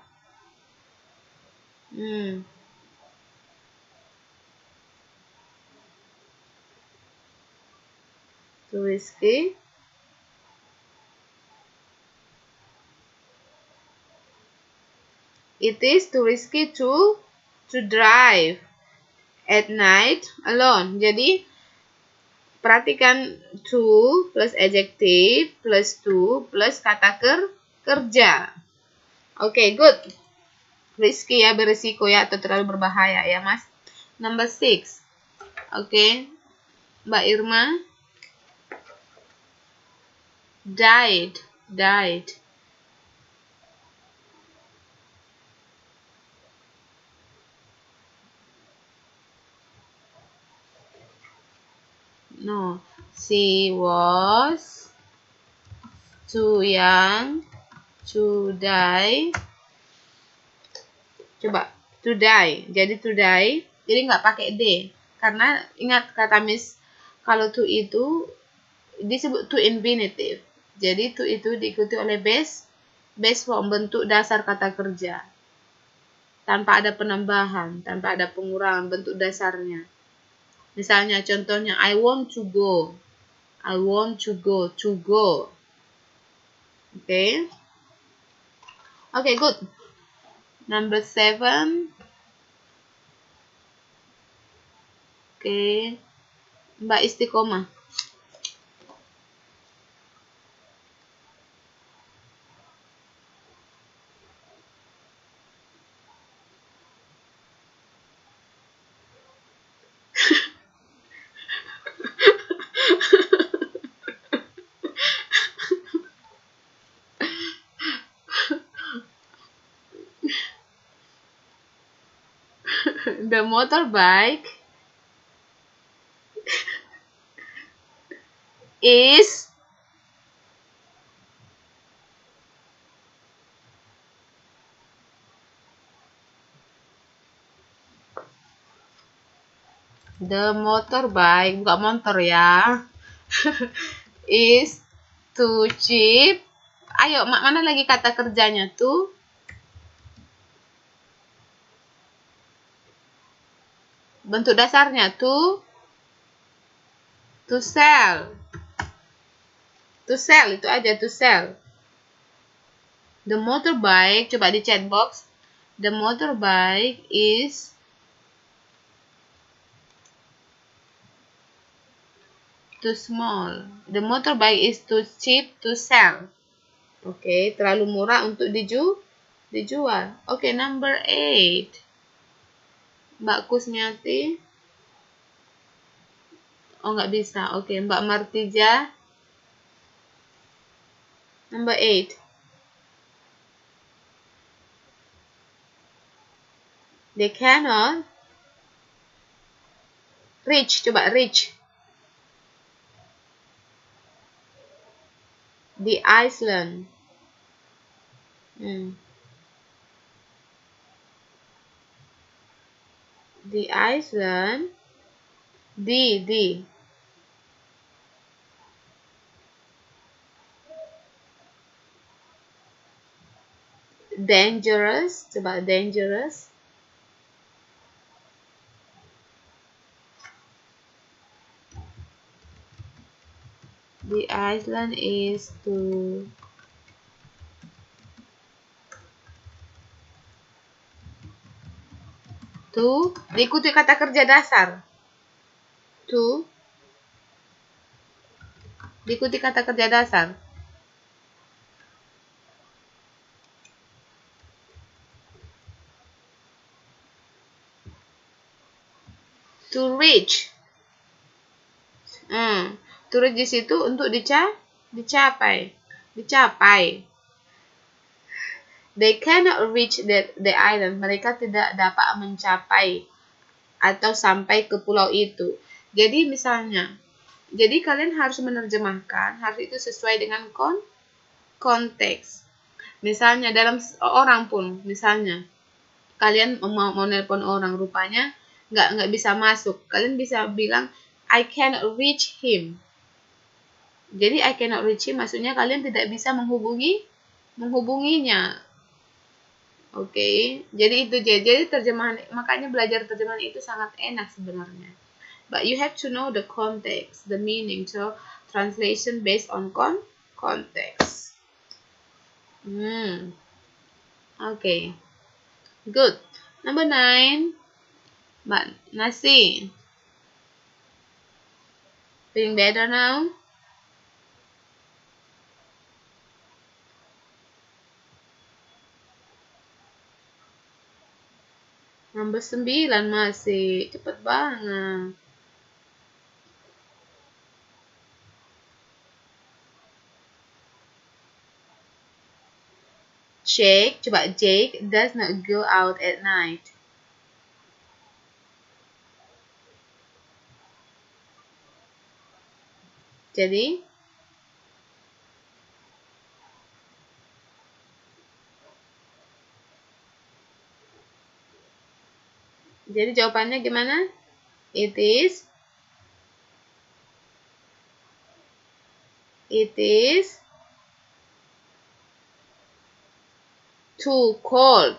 Too risky. It is too risky to drive at night alone. Jadi perhatikan to plus adjective plus to plus kata kerja. Oke, good. Risky ya, berisiko ya, atau terlalu berbahaya ya, Mas. Number 6. Oke. Mbak Irma. Died. No, she was too young to die. Coba, to die. Jadi to die, jadi nggak pakai d. Karena ingat kata Miss, kalau to itu disebut to infinitive. Jadi to itu diikuti oleh base form, bentuk dasar kata kerja. Tanpa ada penambahan, tanpa ada pengurangan bentuk dasarnya. Misalnya contohnya I want to go. I want to go. To go. Oke. Oke, good. Number 7. Oke. Mbak Istiqomah. The motorbike is bukan motor ya. Is too cheap. Ayo, mana lagi kata kerjanya tuh? Bentuk dasarnya to sell. To sell itu aja, to sell. The motorbike, coba di chat box. The motorbike is too small. The motorbike is too cheap to sell. Oke, terlalu murah untuk dijual. Oke, number 8. Mbak Kusmiati. Oh, nggak bisa. Oke, Mbak Martija. Number 8. They cannot reach. Coba reach. The island. The island. D. Dangerous. Coba dangerous. The island is too diikuti kata kerja dasar. Diikuti kata kerja dasar. To reach. To reach di situ untuk dicapai. They cannot reach the island. Mereka tidak dapat mencapai atau sampai ke pulau itu. Jadi misalnya, jadi kalian harus menerjemahkan, harus itu sesuai dengan konteks. Misalnya dalam orang pun, misalnya kalian mau nelpon orang, rupanya nggak bisa masuk. Kalian bisa bilang I cannot reach him. Jadi I cannot reach him maksudnya kalian tidak bisa menghubunginya. Oke, jadi itu jadi terjemahan, makanya belajar terjemahan itu sangat enak sebenarnya. But you have to know the context, the meaning, so translation based on context. Okay, good. Number 9, Mbak Nasi. Feeling better now? Number 9 masih cepet banget. Jake does not go out at night. Jadi jawabannya gimana? It is too cold.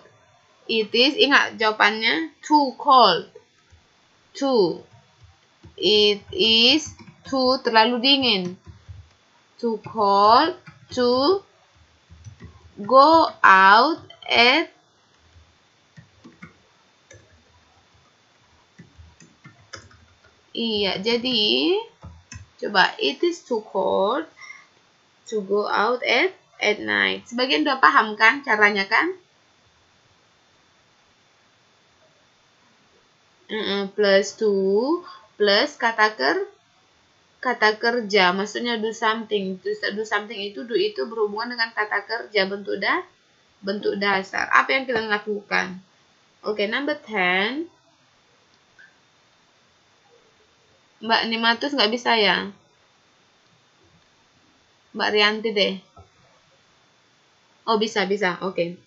It is, ingat jawabannya too cold. It is too, terlalu dingin. Too cold to go out at jadi coba, it is too cold to go out at night. Sebagian udah paham kan caranya kan? Plus to, plus kata kerja, maksudnya do something. Do something itu berhubungan dengan kata kerja, bentuk dasar. Apa yang kalian lakukan? Oke, number 10. Mbak Nimatus nggak bisa ya? Mbak Rianti deh. Oh, bisa. Oke.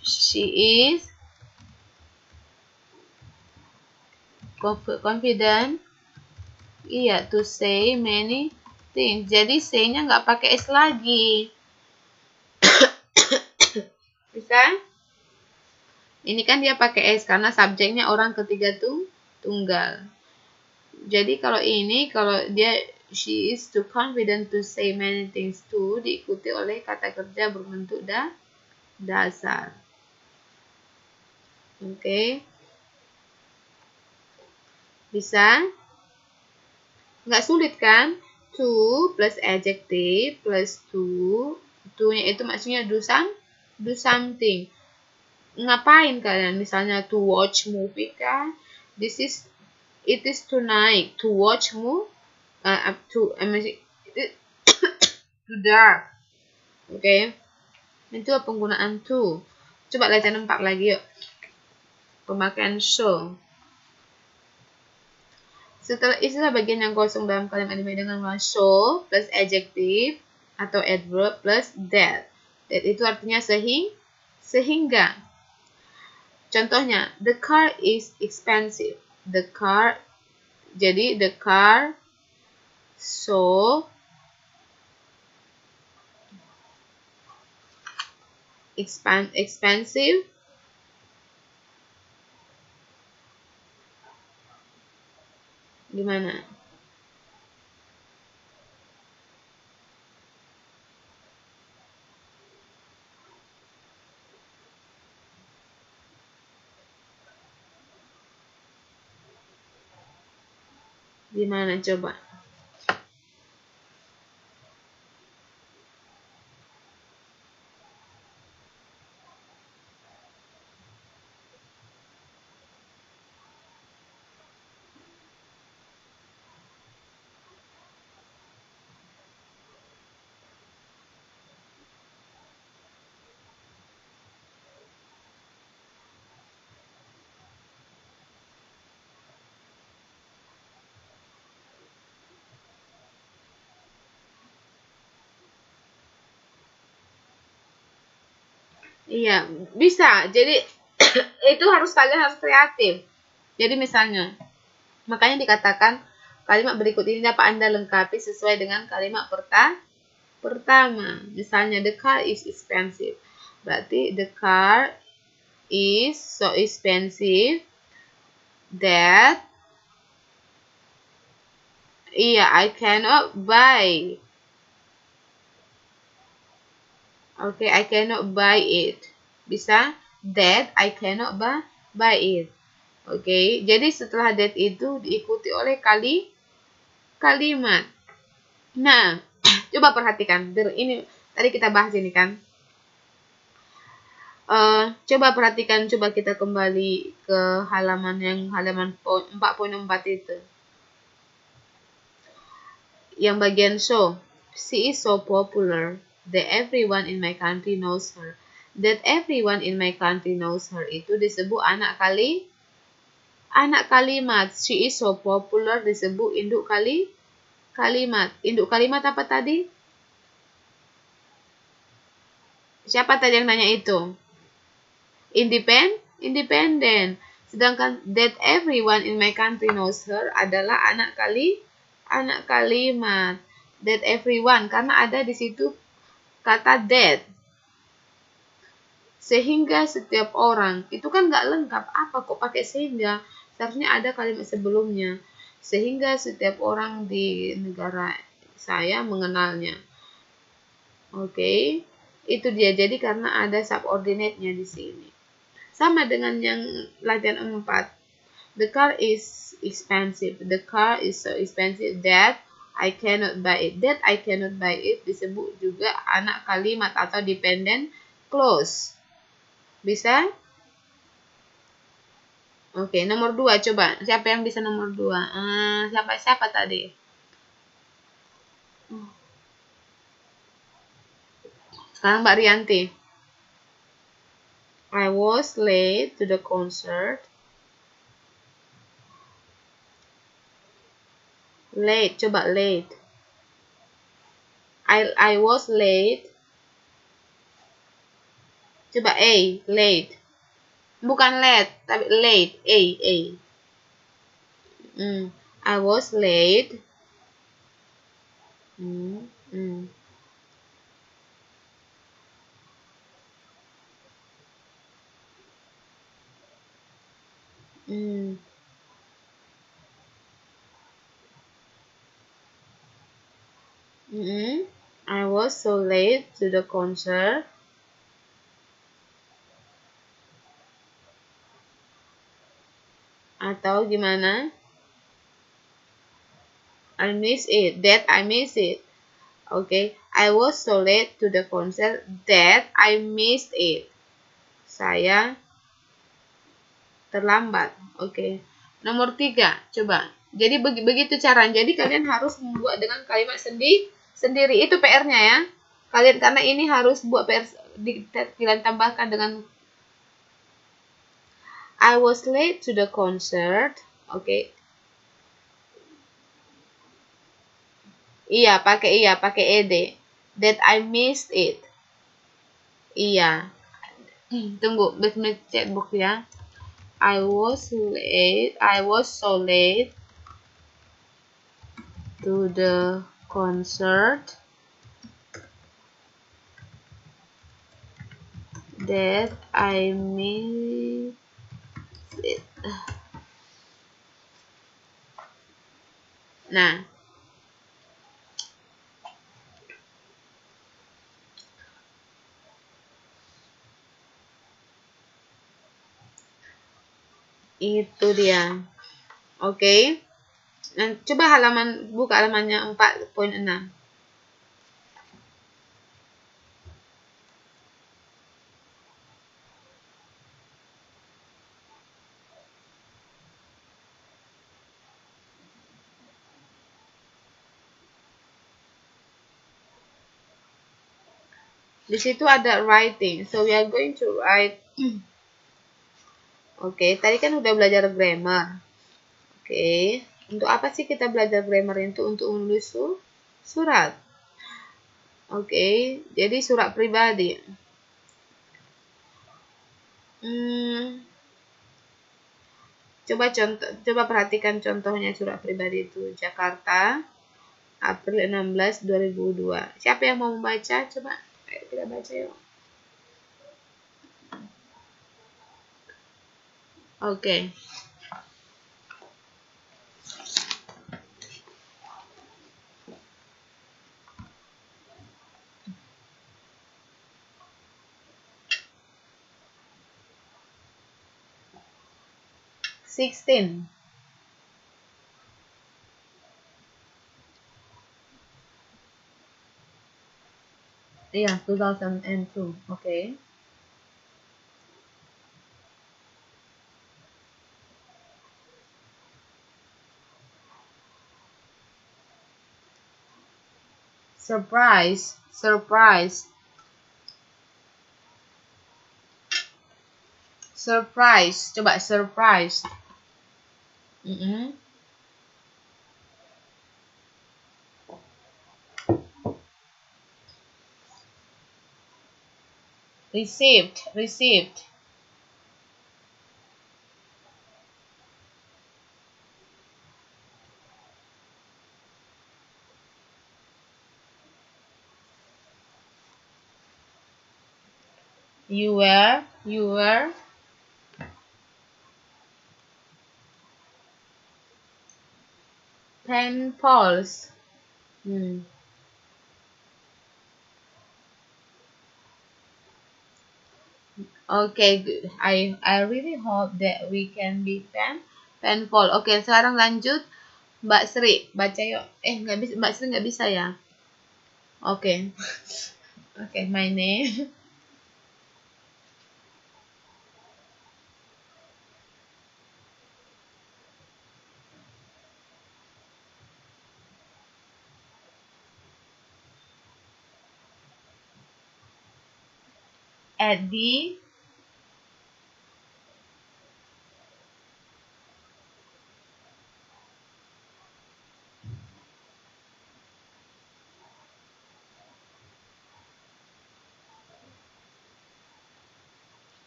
She is confident. Iya, to say many things. Jadi say-nya nggak pakai S lagi. Bisa? Ini kan dia pakai S karena subjeknya orang ketiga tuh tunggal. Jadi kalau dia she is too confident to say many things to diikuti oleh kata kerja berbentuk dasar. Oke. Bisa? Nggak sulit kan? To plus adjective plus to-nya itu maksudnya do something. Ngapain kalian? Misalnya to watch movie kan? It is tonight to watch movie to dark. Oke. Itu penggunaan to. Coba latihan 4 lagi yuk. Pemakaian show. Setelah istilah bagian yang kosong dalam kalimat ini dengan show plus adjective atau adverb plus that. That itu artinya sehingga. Contohnya, the car is expensive. The car so expensive. Gimana? Gimana coba? Iya, bisa. Jadi itu kalian harus kreatif. Jadi misalnya, makanya dikatakan kalimat berikut ini dapat Anda lengkapi sesuai dengan kalimat pertama. Misalnya, the car is expensive. Berarti the car is so expensive that I cannot buy. Okay, I cannot buy it. Bisa that I cannot buy it. Okay, jadi setelah that itu diikuti oleh kalimat. Nah, coba perhatikan. Ini tadi kita bahas ini kan. Coba perhatikan, coba kita kembali ke halaman 4.4 itu. Yang bagian so. She is so popular that everyone in my country knows her. That everyone in my country knows her itu disebut anak kalimat. She is so popular disebut induk kalimat. Induk kalimat apa tadi? Siapa tadi yang nanya itu? Independent. Sedangkan that everyone in my country knows her adalah anak kalimat. That everyone, karena ada di situ kata that. Sehingga setiap orang, itu kan nggak lengkap. Apa kok pakai sehingga? Seharusnya ada kalimat sebelumnya. Sehingga setiap orang di negara saya mengenalnya. Oke, itu dia. Jadi karena ada subordinate-nya di sini. Sama dengan yang latihan 4. The car is expensive. The car is so expensive that I cannot buy it. That I cannot buy it disebut juga anak kalimat atau dependent clause. Bisa? Oke, nomor 2 coba. Siapa yang bisa nomor 2? Siapa tadi? Sekarang Mbak Rianti. I was late to the concert. Late, coba late. I was late. Coba late. Bukan late, tapi late. I was late. I was so late to the concert. Atau gimana? I miss it. That I miss it. Okay. I was so late to the concert that I missed it. Saya terlambat. Okay. Nomor 3. Coba. Jadi begitu cara. Jadi kalian harus membuat dengan kalimat sendiri. Itu PR-nya ya. Kalian karena ini harus buat PR. Kalian tambahkan dengan I was late to the concert. Okay. Pakai ed. That I missed it. Iya. Tunggu, betul chatbox ya. I was so late to the concert that I missed it. Nah, itu dia. Oke. Nah, coba buka halamannya 4.6. Di situ ada writing. So we are going to write. Oke, tadi kan udah belajar grammar. Oke, untuk apa sih kita belajar grammar itu? Untuk menulis surat. Oke, jadi surat pribadi. Coba perhatikan contohnya surat pribadi itu. Jakarta, April 16, 2002. Siapa yang mau membaca? Coba, ayo kita baca yuk. Oke. Sixteen. Yeah, 2002. Okay. Surprise, surprise, surprise. Coba surprise. Received, received. You were. Pen pals. Okay, good. I really hope that we can be penpal. Okay, sekarang lanjut Mbak Sri, baca yuk. Nggak bisa, Mbak Sri nggak bisa ya? Okay. Okay, my name. At the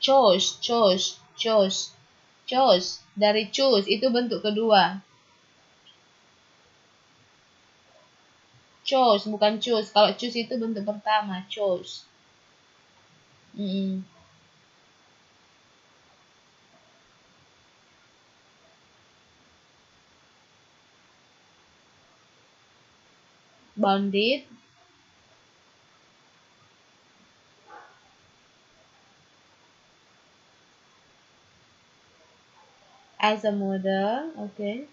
chose dari choose itu bentuk kedua. Chose bukan choose. Kalau choose itu bentuk pertama, chose. Bounded as a model. Okay.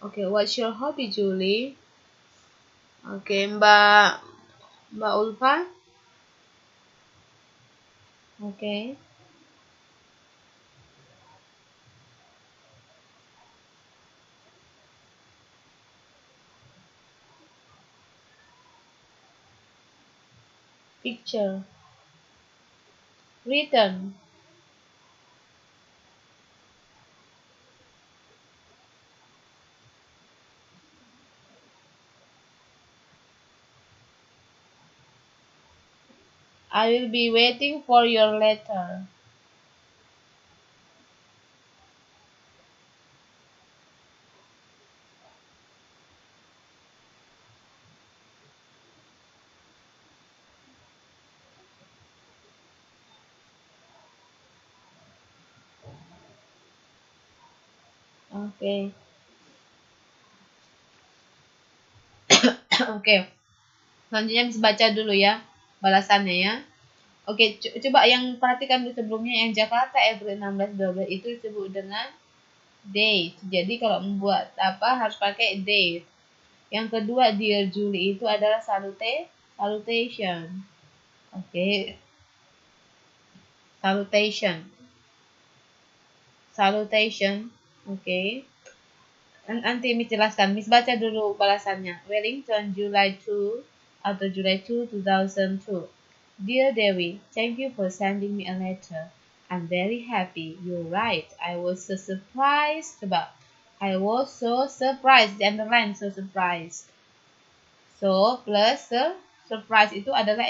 Okay, what's your hobby, Julie? Okay, Mbak Ulfa. Okay. Picture. Written. I will be waiting for your letter. Okay. Oke. Selanjutnya bisa baca dulu ya balasannya ya. Oke, coba yang perhatikan dulu sebelumnya yang Jakarta April 16 12 itu disebut dengan date. Jadi kalau membuat apa harus pakai date. Yang kedua Dear Julie itu adalah salutation. Oke. Salutation. Oke. Nanti Miss jelaskan. Miss baca dulu balasannya. Wellington July 2 atau July 2 2002. Dear Dewi, thank you for sending me a letter. I'm very happy. You're right. I was so surprised. Coba. I was so surprised. The underline so surprised. So plus surprise itu adalah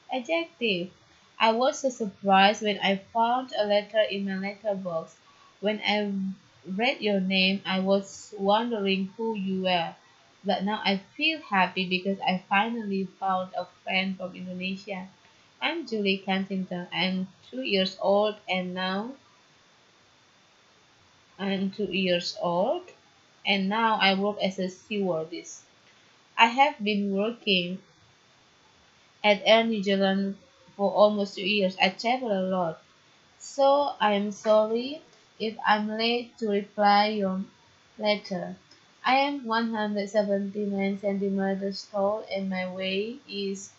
adjective. I was so surprised when I found a letter in my letterbox. When I read your name, I was wondering who you were. But now I feel happy because I finally found a friend from Indonesia. I'm Julie Kensington. I'm 2 years old and now I'm 2 years old and now I work as a stewardess. I have been working at Air New Zealand for almost 2 years. I travel a lot. So I am sorry if I'm late to reply your letter. I am 179 centimeters tall and my weight is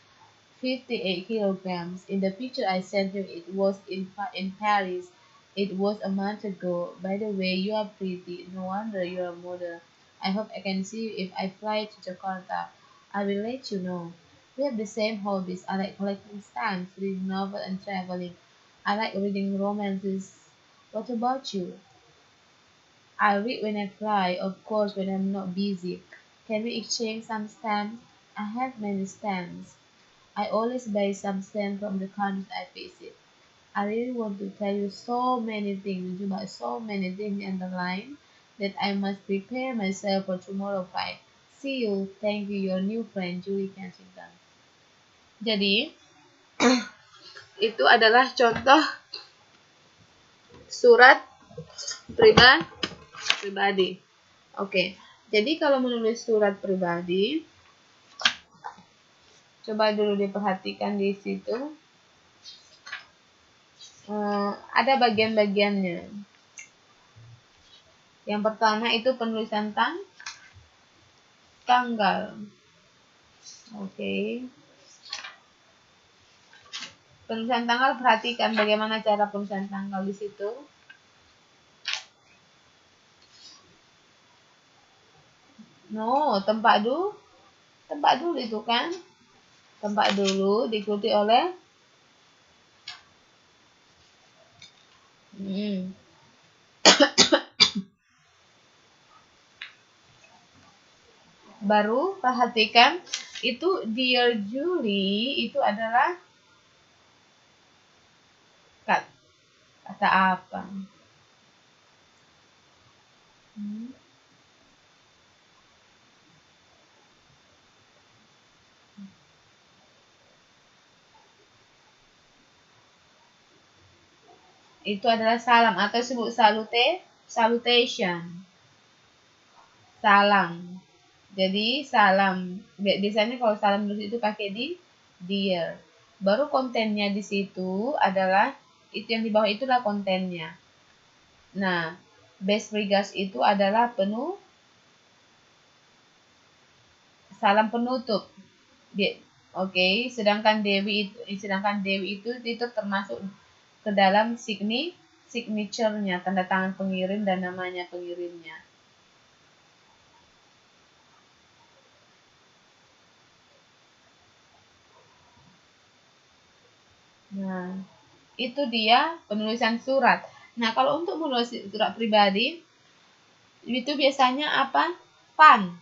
58 kilograms. In the picture I sent you, it was in Paris. It was a month ago. By the way, you are pretty. No wonder you're a model. I hope I can see you if I fly to Jakarta. I will let you know. We have the same hobbies. I like collecting stamps, reading novels, and traveling. I like reading romances. What about you? I read when I fly, of course, when I'm not busy. Can we exchange some stamps? I have many stamps. I always buy some stamps from the countries I visit. I really want to tell you so many things, but so many things in the line that I must prepare myself for tomorrow flight. See you. Thank you, your new friend, Julie Kensington. Jadi, itu adalah contoh surat pribadi. Oke, jadi kalau menulis surat pribadi, coba dulu diperhatikan di situ. Ada bagian-bagiannya. Yang pertama itu penulisan tanggal. Oke. Penulisan tanggal, perhatikan bagaimana cara penulisan tanggal di situ. No, tempat dulu itu kan. Tempat dulu diikuti oleh baru perhatikan itu Dear Julie itu adalah kata apa? Itu adalah salam atau sebut salutation. Salam. Jadi salam. Biasanya kalau salam nulis itu pakai dear. Baru kontennya di situ adalah itu yang di bawah itulah kontennya. Nah, best regards itu adalah salam penutup. Oke, sedangkan Dewi itu termasuk ke dalam signature-nya, tanda tangan pengirim dan namanya pengirimnya. Nah, itu dia penulisan surat. Nah, kalau untuk menulis surat pribadi, itu biasanya apa? Fun.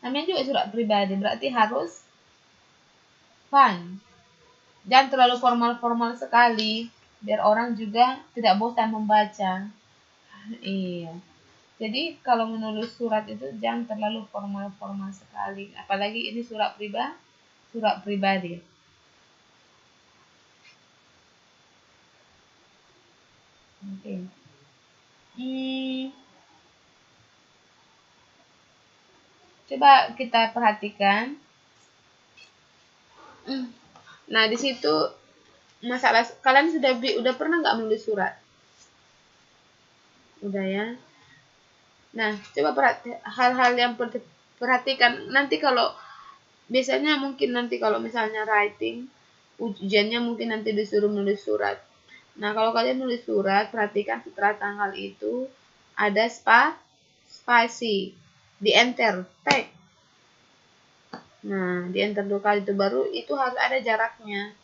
Namanya juga surat pribadi, berarti harus fun. Jangan terlalu formal-formal sekali, biar orang juga tidak bosan membaca. Iya. Jadi kalau menulis surat itu jangan terlalu formal-formal sekali, apalagi ini surat pribadi. Oke. Coba kita perhatikan. Nah, di situ masalah kalian udah pernah nggak menulis surat? Udah ya. Nah, coba hal-hal yang perhatikan nanti kalau biasanya mungkin nanti kalau misalnya writing ujiannya mungkin nanti disuruh menulis surat. Nah, kalau kalian nulis surat, perhatikan setelah tanggal itu ada spasi di enter tag. Nah, di enter 2 kali itu baru itu harus ada jaraknya.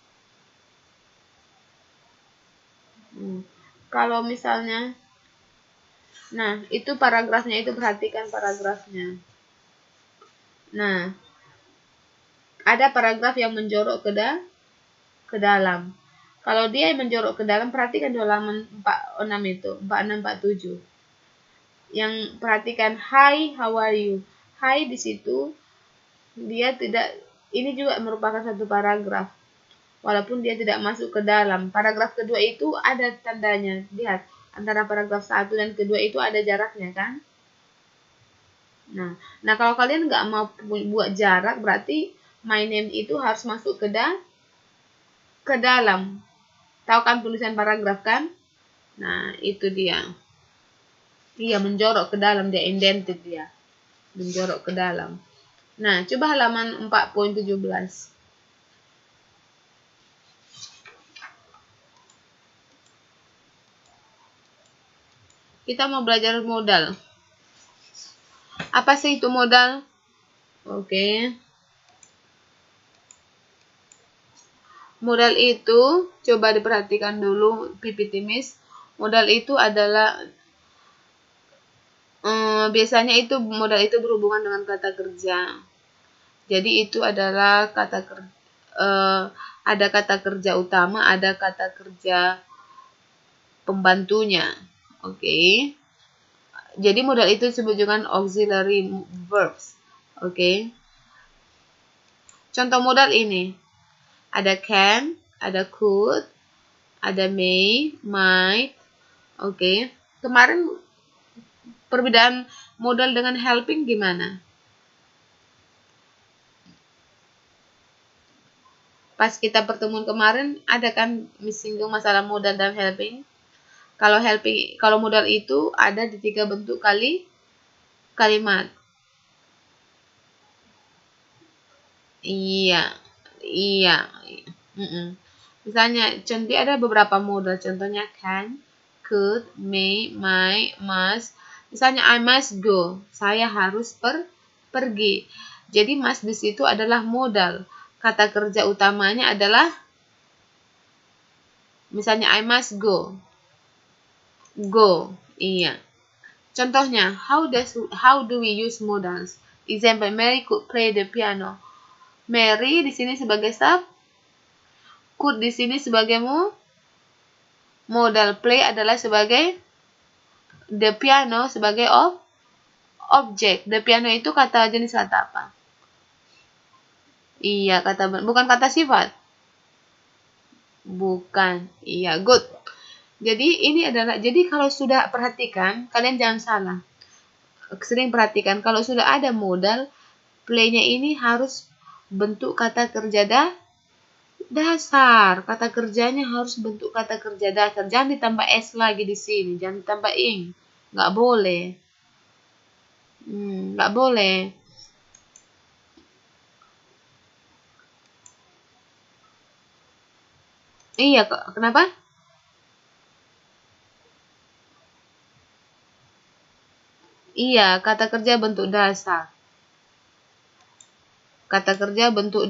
Kalau misalnya Nah, itu paragrafnya, itu perhatikan paragrafnya. Nah, ada paragraf yang menjorok ke dalam. Kalau dia menjorok ke dalam, perhatikan di halaman 46 itu, 4647. Yang perhatikan, hi, how are you? Hi di situ, dia tidak, ini juga merupakan satu paragraf. Walaupun dia tidak masuk ke dalam. Paragraf kedua itu ada tandanya. Lihat, antara paragraf 1 dan kedua itu ada jaraknya kan? Nah kalau kalian nggak mau buat jarak, berarti my name itu harus masuk ke dalam. Tahu kan tulisan paragraf kan? Nah, itu dia. Iya, menjorok ke dalam, dia indented dia. Menjorok ke dalam. Nah, coba halaman 4.17. Kita mau belajar modal. Apa sih itu modal? Oke. Modal itu, coba diperhatikan dulu PPT Miss. Modal itu adalah biasanya itu modal itu berhubungan dengan kata kerja. Jadi itu adalah ada kata kerja utama, ada kata kerja pembantunya. Oke. Jadi modal itu disebut dengan auxiliary verbs. Oke. Contoh modal ini. Ada can, ada could, ada may, might. Oke. Kemarin perbedaan modal dengan helping gimana? Pas kita pertemuan kemarin ada kan singgung masalah modal dan helping. Kalau modal itu ada di 3 bentuk kalimat. Iya. Misalnya, contoh ada beberapa modal. Contohnya can, could, may, might, must. Misalnya I must go. Saya harus pergi. Jadi must di situ adalah modal. Kata kerja utamanya adalah misalnya I must go. Go. Iya. Contohnya, how do we use modals? Example, Mary could play the piano. Mary di sini sebagai sub, could di sini sebagai modal, play adalah sebagai, the piano sebagai objek. The piano itu kata jenis kata apa? Iya, bukan kata sifat. Bukan. Iya, good. Jadi kalau sudah perhatikan, kalian jangan salah. Sering perhatikan kalau sudah ada modal, play-nya ini harus bentuk kata kerja dasar. Kata kerjanya harus bentuk kata kerja dasar. Jangan ditambah s lagi di sini, jangan ditambah ing. Nggak boleh. Nggak boleh. Iya, kenapa? Iya, kata kerja bentuk dasar. Kata kerja bentuk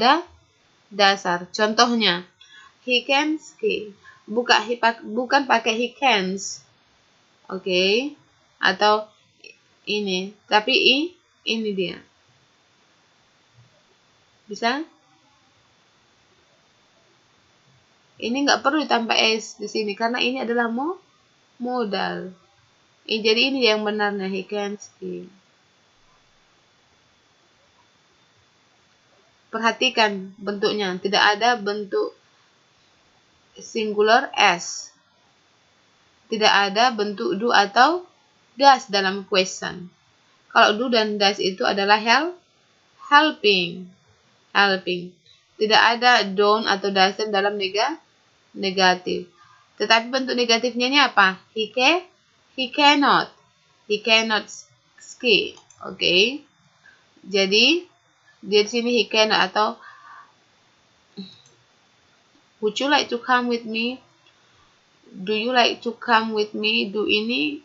dasar. Contohnya, he can ski. Bukan pakai he cans. Oke. Atau ini. Tapi ini dia. Bisa? Ini nggak perlu ditambah s di sini. Karena ini adalah modal. Jadi ini yang benarnya, he can ski. Perhatikan bentuknya, tidak ada bentuk singular s. Tidak ada bentuk do atau does dalam question. Kalau do dan does itu adalah helping. Tidak ada don't atau doesn't dalam negatif. Tetapi bentuk negatifnya ini apa? He cannot ski. Oke. Jadi di sini he cannot atau would you like to come with me? Do you like to come with me? Do ini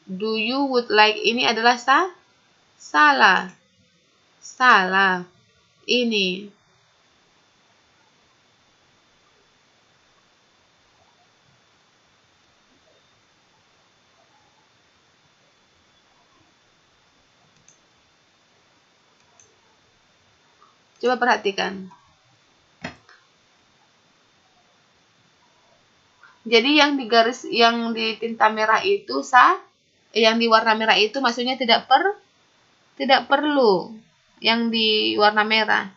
do you would like ini adalah salah. Ini Coba perhatikan. Jadi yang di garis, yang di tinta merah itu yang di warna merah itu maksudnya tidak perlu yang di warna merah.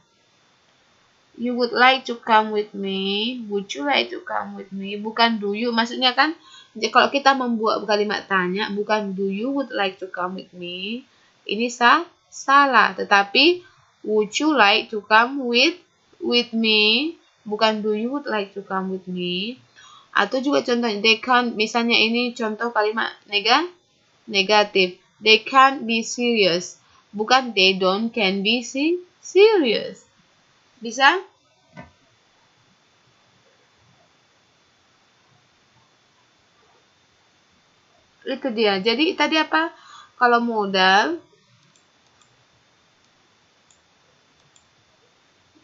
You would like to come with me? Would you like to come with me? Bukan do you. Maksudnya kan, kalau kita membuat kalimat tanya, bukan do you would like to come with me? Ini salah. Tetapi would you like to come with me? Bukan do you would like to come with me? Atau juga contohnya, they can't, misalnya ini contoh kalimat negatif. They can't be serious. Bukan they don't can be serious. Bisa? Itu dia. Jadi tadi apa? Kalau modal.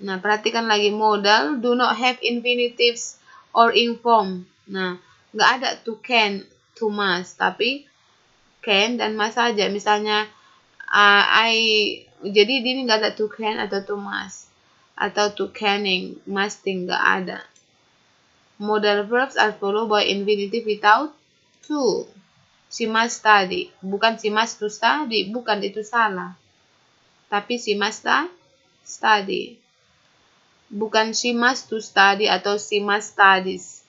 Nah, perhatikan lagi, modal do not have infinitives or inform. Nah, nggak ada to can, to must, tapi can dan must saja. Misalnya jadi ini nggak ada to can atau to must atau to canning, musting, nggak ada. Modal verbs are followed by infinitive without to. She must study, bukan she must to study, bukan, itu salah. Tapi she must study. Bukan she must to study atau she must studies.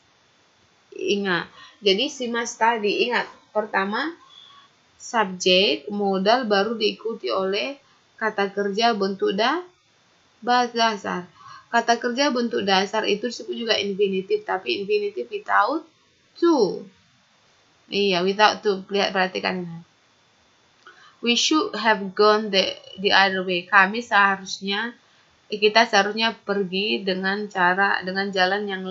Ingat. Jadi she must study. Ingat. Pertama, subjek, modal, baru diikuti oleh kata kerja bentuk dasar. Kata kerja bentuk dasar itu disebut juga infinitif, tapi infinitif without to. Iya, without to. Lihat, perhatikan ini. We should have gone the other way. Kita seharusnya pergi dengan jalan yang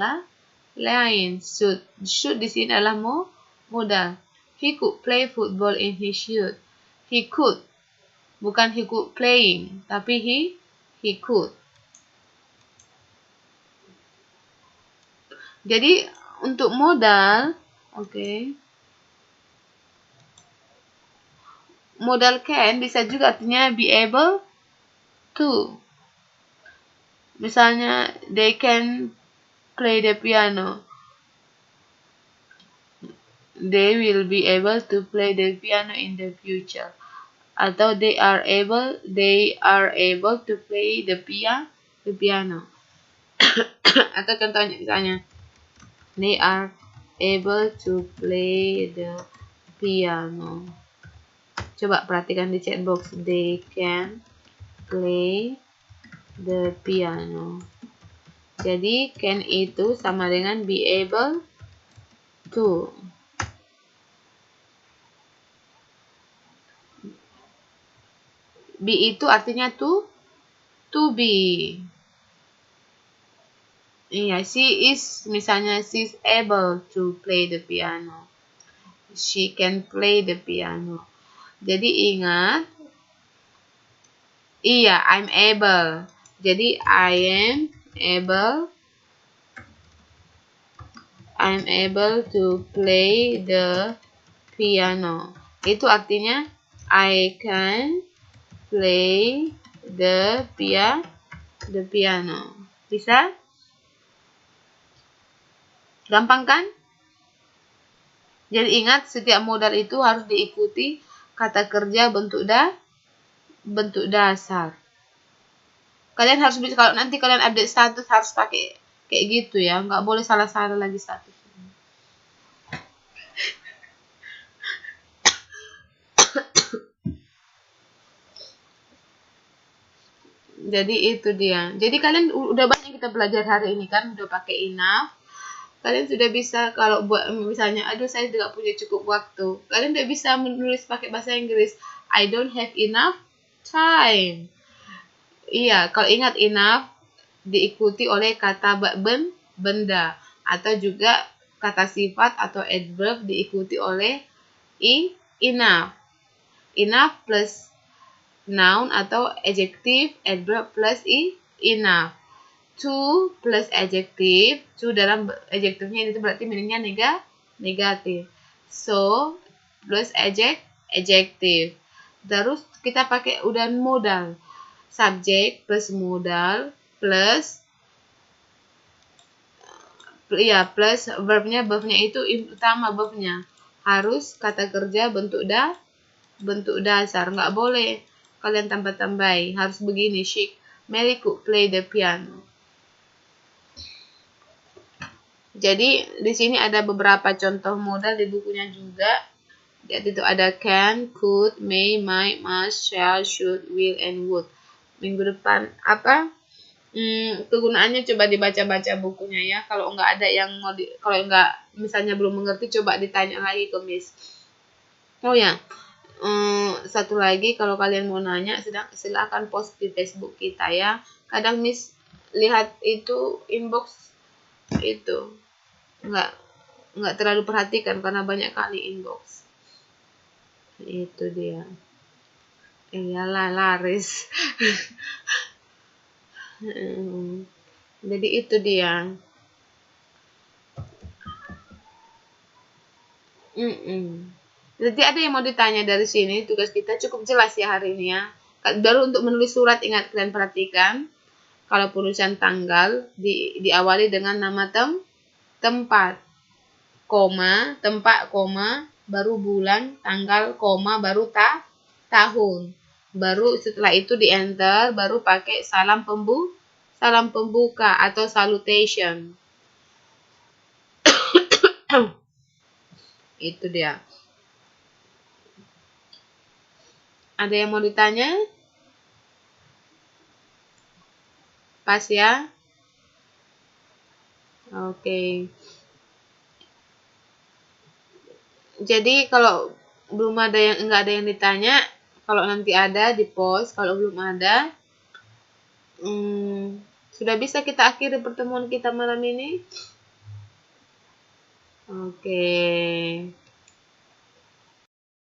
lain. Should di sini adalah modal. He could play football in his youth. He could, bukan he could playing, tapi he could. Jadi untuk modal, oke. Modal can bisa juga artinya be able to. Misalnya, they can play the piano. They will be able to play the piano in the future. Atau they are able to play the piano. Atau contohnya misalnya, they are able to play the piano. Coba perhatikan di chat box. They can play the piano. Jadi can itu sama dengan be able to. Be itu artinya to be. Iya, misalnya she's able to play the piano. She can play the piano. Jadi ingat, iya, I'm able. Jadi I am able to play the piano. Itu artinya I can play the piano. Bisa? Gampang kan? Jadi ingat, setiap modal itu harus diikuti kata kerja bentuk dasar. Kalian harus bisa, kalau nanti kalian update status harus pakai kayak gitu ya, nggak boleh salah-salah lagi status. Jadi itu dia. Jadi kalian udah banyak kita belajar hari ini kan, udah pakai enough. Kalian sudah bisa, kalau buat misalnya, aduh saya tidak punya cukup waktu, kalian udah bisa menulis pakai bahasa Inggris. I don't have enough time. Iya, kalau ingat enough diikuti oleh kata benda, atau juga kata sifat atau adverb diikuti oleh enough. Enough plus noun atau adjective, adverb plus enough. To plus adjective, to dalam adjektifnya itu berarti meaningnya negatif. So plus adjective. Terus kita pakai udah modal. subjek plus modal plus verbnya itu utama, verbnya harus kata kerja bentuk dasar, nggak boleh kalian tambah-tambahin, harus begini. Mary could play the piano. Jadi di sini ada beberapa contoh modal di bukunya juga. Yaitu ada can, could, may, might, must, shall, should, will, and would. Minggu depan kegunaannya coba dibaca-baca bukunya ya. Kalau nggak ada yang kalau nggak misalnya belum mengerti, coba ditanya lagi ke Miss. Oh ya, satu lagi, kalau kalian mau nanya silahkan post di Facebook kita ya. Kadang Miss lihat itu inbox itu nggak terlalu perhatikan karena banyak kali inbox. Itu dia. Iyalah, laris. Jadi itu dia. Jadi ada yang mau ditanya dari sini? Tugas kita cukup jelas ya hari ini ya. Baru untuk menulis surat, ingat kalian perhatikan. Kalau penulisan tanggal diawali dengan nama tempat, koma, tempat, koma, baru bulan, tanggal, koma, baru tahun. Baru setelah itu di enter, baru pakai salam pembuka atau salutation. Itu dia. Ada yang mau ditanya? Pas ya? Oke. Jadi kalau belum ada nggak ada yang ditanya, kalau nanti ada di post, kalau belum ada, sudah bisa kita akhiri pertemuan kita malam ini. Oke.